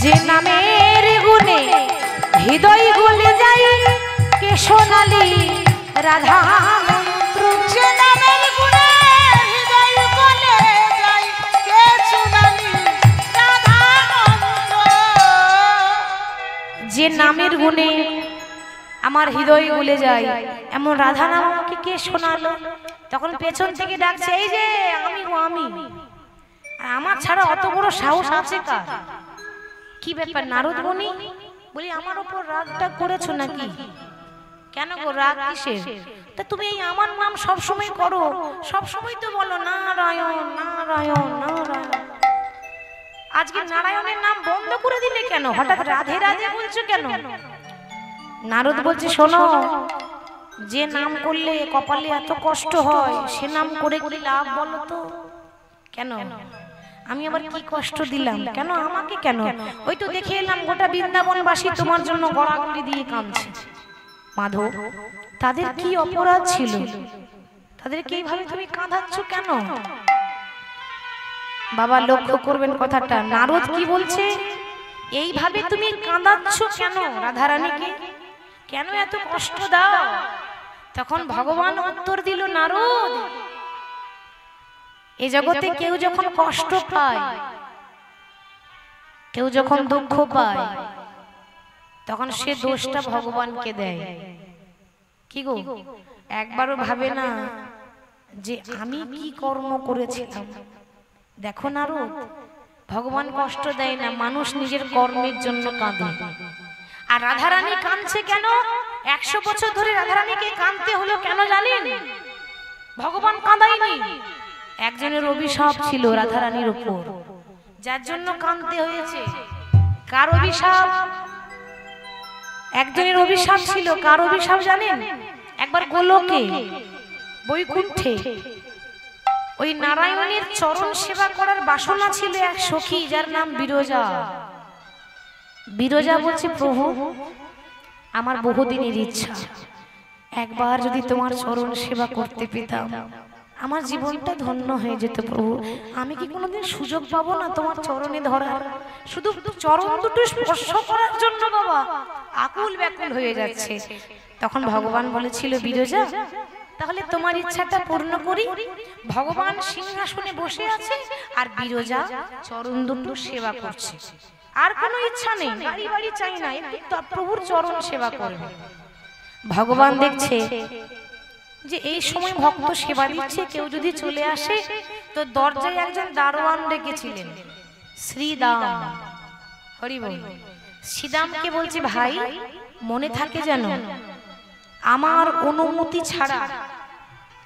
যে নামের গুণে হৃদয় গলে যায়, কে সোনালি রাধা মন্ত্র, যে নামের গুণে হৃদয় গলে যায়, কে শোনালি রাধা মন্ত্র, যে নামের গুণে আমার হৃদয় গলে যায়, এমন রাধা নাম আমাকে কে শোনালো? তখন পেছন থেকে ডাকছে, এই যে আমি গো আমি। আর আমার ছাড়া অত বড় সাহস আছে কার? কি ব্যাপার নারদ মুনি? বলি আমার উপর রাগটা করেছো নাকি? কেন গো রাগ কিসের? তা তুমি এই আমার নাম সব সময় করো, সব সময় তো বলো নারায়ণ নারায়ণ নারায়ণ। আজকে নারায়ণের নাম বন্ধ করে দিলে কেন? হঠাৎ রাধে রাধে বলছো কেন? নারদ বলছে, শোনো, যে নাম করলে কপালে এত কষ্ট হয়, সে নাম করে কি লাভ বলো তো? কেন আমি আবার কি কষ্ট দিলাম? কেন আমাকে কেন? ওই তো দেখে এলাম গোটা বৃন্দাবনবাসী তোমার জন্য গড়াগড়ি দিয়ে কাঁদছে। মাধব, তাদের কি অপরাধ ছিল? তাদেরকে এইভাবে তুমি কাঁদাচ্ছ কেন? বাবা লক্ষ্য করবেন কথাটা, নারদ কি বলছে? এইভাবে তুমি কাঁদাচ্ছ কেন রাধারানীকে? কেন এত কষ্ট দাও? তখন ভগবান উত্তর দিল, নারদ, এই জগতে কেউ যখন কষ্ট পায়, কেউ যখন দুঃখ পায়, তখন সে দোষটা ভগবানকে দেয়। কি গো, একবারও ভাবে না যে আমি কি কর্ম করেছিলাম? দেখো নারদ, ভগবান কষ্ট দেয় না, মানুষ নিজের কর্মের জন্য কাঁদে। আর রাধারানী কাঁদছে কেন? 100 বছর ধরে রাধারানীকে কাঁদতে হলো কেন জানেন? ভগবান কাঁদায়নি, একজনের অভিশাপ ছিল রাধারানীর উপর, যার জন্য কাঁদতে হয়েছে। কার অভিশাপ? একজনের অভিশাপ ছিল। কার অভিশাপ জানেন? একবার গোলকে বৈকুণ্ঠে ওই নারায়ণের চরণ সেবা করার বাসনা ছিল এক সখী, যার নাম বিরজা। বিরজা বলছে, প্রভু, আমার বহুদিনের ইচ্ছা, একবার যদি তোমার চরণ সেবা করতে পেতাম, আমার জীবনটা ধন্য হয়ে যেত। প্রভু, আমি কি কোনোদিন সুযোগ পাবো না তোমার চরণে ধরার? শুধু চরণ দুটো স্পর্শ করার জন্য বাবা আকুল ব্যাকুল হয়ে যাচ্ছে। তখন ভগবান বলেছিল, বিরজা, তাহলে তোমার ইচ্ছাটা পূর্ণ করি। ভগবান সিংহাসনে বসে আছে আর বিরজা চরণ দুটো সেবা করছে, আর কোনো ইচ্ছা নেই, বাড়ি বাড়ি চাই না, একটু প্রভুর চরণ সেবা করবে। ভগবান দেখছে যে এই সময় ভক্ত সেবা দিচ্ছে, কেউ যদি চলে আসে, তো দরজায় একজন দারোয়ান রেখেছিলেন, শ্রীদাম। হরি বল। শ্রীদামকে বলছে, ভাই, মনে থাকে যেন আমার অনুমতি ছাড়া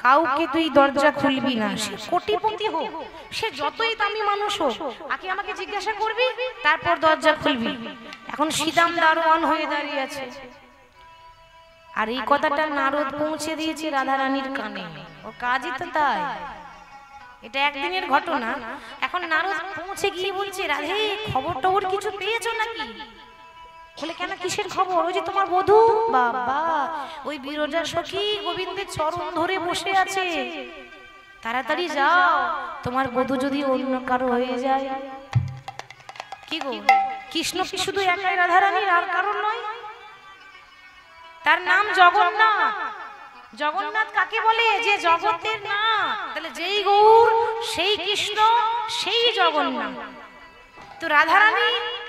কাউকে তুই দরজা খুলবি না। সে কোটিপতি হোক, সে যতই দামি মানুষ হোক, আগে আমাকে জিজ্ঞাসা করবি, তারপর দরজা খুলবি। এখন শ্রীদাম দারোয়ান হয়ে দাঁড়িয়ে আছে। আর এই কথাটা নারদ পৌঁছে দিয়েছে রাধারানীর কানে। ও কাজই তো তাই, এটা একদিনের ঘটনা। এখন নারদ পৌঁছে গিয়ে বলছে, রাধে, খবর টবর কিছু পেয়েছো নাকি? বলে, কেন, কিসের খবর? ওই যে তোমার বধূ। বাবা, ওই বিরজা সখী গোবিন্দের চরণ ধরে বসে আছে, তাড়াতাড়ি যাও, তোমার বধূ যদি অন্য কারো হয়ে যায়। কি গো, কৃষ্ণ কি শুধু একাই রাধারানীর, আর কারণ নয়? তার নাম জগন্নাথ। জগন্নাথ কাকে বলে? যে জগতের নাথ। তাহলে যেই গৌর, সেই কৃষ্ণ, সেই জগন্নাথ। কিন্তু রাধারানী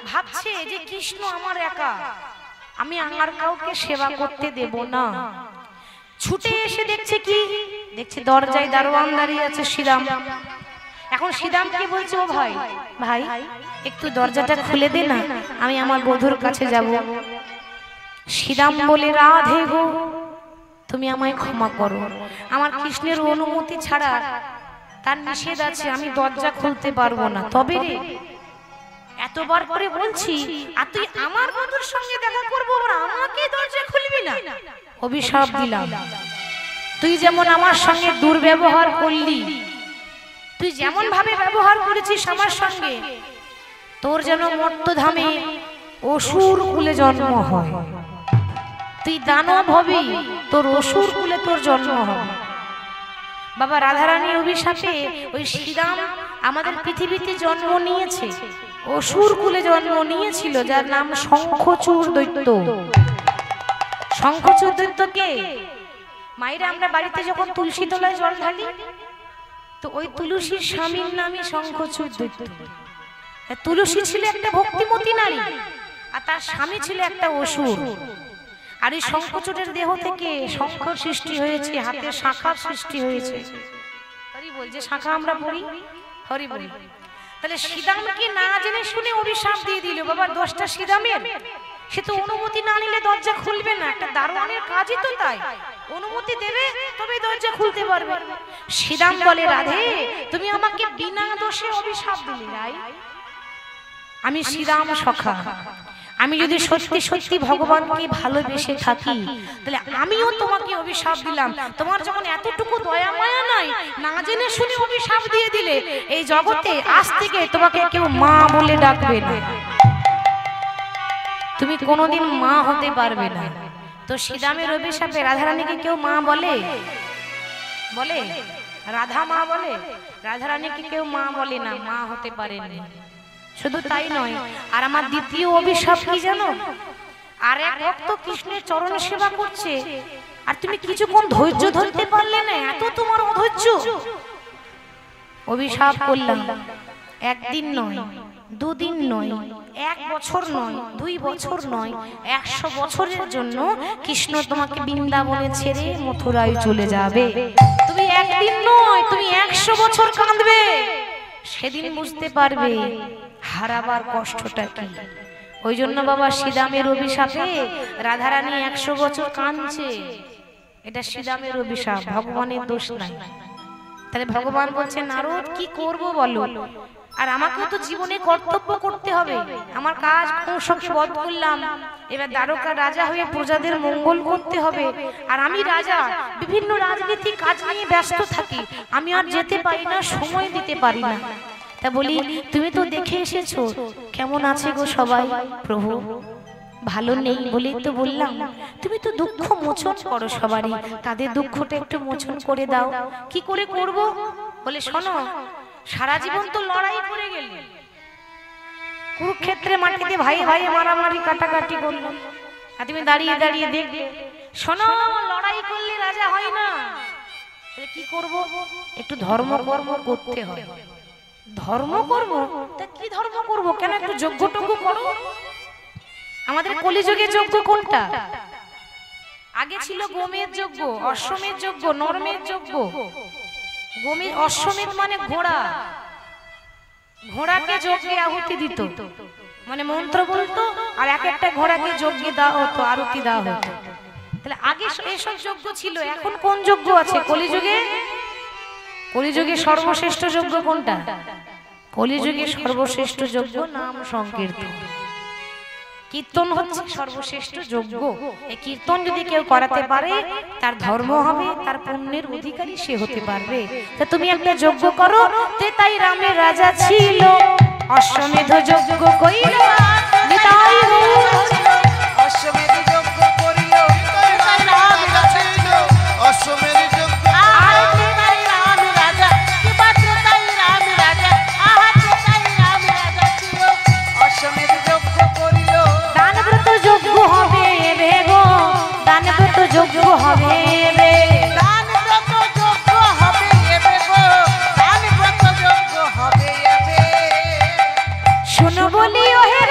ভাবছে যে কৃষ্ণ আমার একা, আমি আর কাউকে সেবা করতে দেব না। ছুটে এসে দেখছে কি, দেখছে দরজায় দারোয়ান দাঁড়িয়ে আছে শ্রীরাম। এখন শ্রীরাম কি বলছে, ও ভাই ভাই একটু দরজাটা খুলে দে না, আমি আমার বধূর কাছে যাব। শ্রীরাম বলে, রাধে গো তুমি আমায় ক্ষমা করো, আমার কৃষ্ণের অনুমতি ছাড়া, তার নিষেধ আছে, আমি দরজা খুলতে পারবো না। তবে রে এতবার করে বলছি, আর তুই আমার বন্ধুর সঙ্গে দেখা করবো আর আমাকে দরজা খুলবি না? অভিশাপ দিলাম, তুই যেমন আমার সঙ্গে দুর্ব্যবহার করলি, তুই যেমন ভাবে ব্যবহার করেছিস আমার সঙ্গে, তোর যেন মর্তধামে অসুর কুলে জন্ম হয়। তুই দানব হবি, তোর অসুর কুলে তোর জন্ম হবে। বাবা রাধারানীর অভিশাপে ওই শ্রীরাম আমাদের পৃথিবীতে জন্ম নিয়েছে, অসুর কুলে জন্ম নিয়েছিল, যার নাম শঙ্খচূড় দৈত্য। শঙ্খচূড় দৈত্যকে মায়েরা আমরা বাড়িতে যখন তুলসী তলায় জল ঢালি, তো ওই তুলসীর স্বামীর নামই শঙ্খচূড় দৈত্য। তুলসী ছিল একটা ভক্তিমতী নারী, আর তার স্বামী ছিল একটা অসুর। আর এই শঙ্খচূড়ের দেহ থেকে শঙ্খ সৃষ্টি হয়েছে, হাতে শাখার সৃষ্টি হয়েছে। হরি বল, যে শাখা আমরা পড়ি, হরি বল। তাহলে শ্রীরামকে না জেনে শুনে অভিশাপ দিয়ে দিল। বাবা দোষটা শ্রীরামের, সে তো অনুমতি না নিলে দরজা খুলবে না। একটা দারোয়ানের কাজই তো তাই, অনুমতি দেবে তবে দরজা খুলতে পারবে। শ্রীরাম বলে, রাধে তুমি আমাকে বিনা দোষে অভিশাপ দিলে। রাই আমি শ্রীরাম সখা, আমি যদি সত্যি সত্যি ভগবানকে ভালোবেসে থাকি, তাহলে আমিও তোমাকে অভিশাপ দিলাম। তোমার যখন এতটুকু দয়া মায়া নাই, না জেনে শুনে অভিশাপ দিয়ে দিলে, এই জগতে আজ থেকে তোমাকে কেউ মা বলে ডাকবে না, তুমি কোনোদিন মা হতে পারবে না। তো শ্রীরামের অভিশাপে রাধারানীকে কেউ মা বলে? বলে? রাধা মা বলে? রাধারানীকে কেউ মা বলে না, মা হতে পারেনি। শুধু তাই নয়, আর আমার দ্বিতীয় অভিশাপ কি জানো? আর এক ভক্ত কৃষ্ণের চরণ সেবা করছে, আর তুমি কিছুক্ষণ ধৈর্য ধরতে পারলে না, এত তোমার অধৈর্য। অভিশাপ করলাম, একদিন নয়, দুদিন নয়, 1 বছর নয়, 2 বছর নয়, 100 বছরের জন্য কৃষ্ণ তোমাকে বৃন্দাবনে ছেড়ে মথুরায় চলে যাবে। তুমি একদিন নয়, তুমি 100 বছর কাঁদবে। সেদিন বুঝতে পারবে হারাবার কষ্টটা কি। ওই জন্য বাবা শ্রীরামের অভিশাপে রাধারানী 100 বছর কাঁদছে। এটা শ্রীরামের অভিশাপ, ভগবানের দোষ নাই। তাহলে ভগবান বলছেন, নারদ কি করব বলো? আর আমাকেও তো জীবনে কর্তব্য করতে হবে। আমার কাজ কংসকে বধ করলাম, এবার দ্বারকা রাজা হয়ে প্রজাদের মঙ্গল করতে হবে। আর আমি রাজা, বিভিন্ন রাজনীতিক কাজ নিয়ে ব্যস্ত থাকি, আমি আর যেতে পারি না, সময় দিতে পারি না। তা বলি, তুমি তো দেখে এসেছো কেমন আছে গো সবাই। প্রভু ভালো নেই বলেই তো বললাম, তুমি তো দুঃখ মোচন করো সবারই, তাদের দুঃখটা একটু মোচন করে দাও। কি করে করব? বলে শোনো, সারা জীবন তো লড়াই করে গেলে, কুরুক্ষেত্রে মাটিতে ভাই ভাই মারামারি কাটাকাটি করলো, আর তুমি দাঁড়িয়ে দাঁড়িয়ে দেখলে। শোনো, লড়াই করলে রাজা হয় না। কি করব? একটু ধর্মকর্ম করতে হয়। ধর্ম করব? তা কি ধর্ম করব? কেন একটু যজ্ঞটজ্ঞ করো। আমাদের কলিযুগে যজ্ঞ কোনটা? আগে ছিল গোমের যজ্ঞ, অশ্বমেধ যজ্ঞ, নরমেধ যজ্ঞ। গোমের অশ্বমেধ মানে ঘোড়া, ঘোড়াকে যজ্ঞে আহুতি দিত, মানে মন্ত্র বলতো, আর এক একটা ঘোড়াকে যজ্ঞে দেওয়া হতো, আরতি দেওয়া হতো। তাহলে আগে এসব যজ্ঞ ছিল। এখন কোন যজ্ঞ আছে কলিযুগে? কলিযুগে সর্বশ্রেষ্ঠ যজ্ঞ কোনটা? কলিযুগে সর্বশ্রেষ্ঠ যজ্ঞ নাম সংকীর্তন। কীর্তন হচ্ছে সর্বশ্রেষ্ঠ যজ্ঞ। এই কীর্তন যদি কেউ করাতে পারে, তার ধর্ম হবে, তার পুণ্যের অধিকারী সে হতে পারবে। তা তুমি একটা যজ্ঞ করো। তাই রামের রাজা ছিল, অশ্বমেধ যজ্ঞ কইল, নিতাই অশ্বমেধ যজ্ঞ করিল, অশ্বমেধ যজ্ঞ যোগ্য হবে রে, দান ব্রত যোগ্য হবে এবে গো, দান ব্রত যোগ্য হবে এবে। শোনো বলি ওহে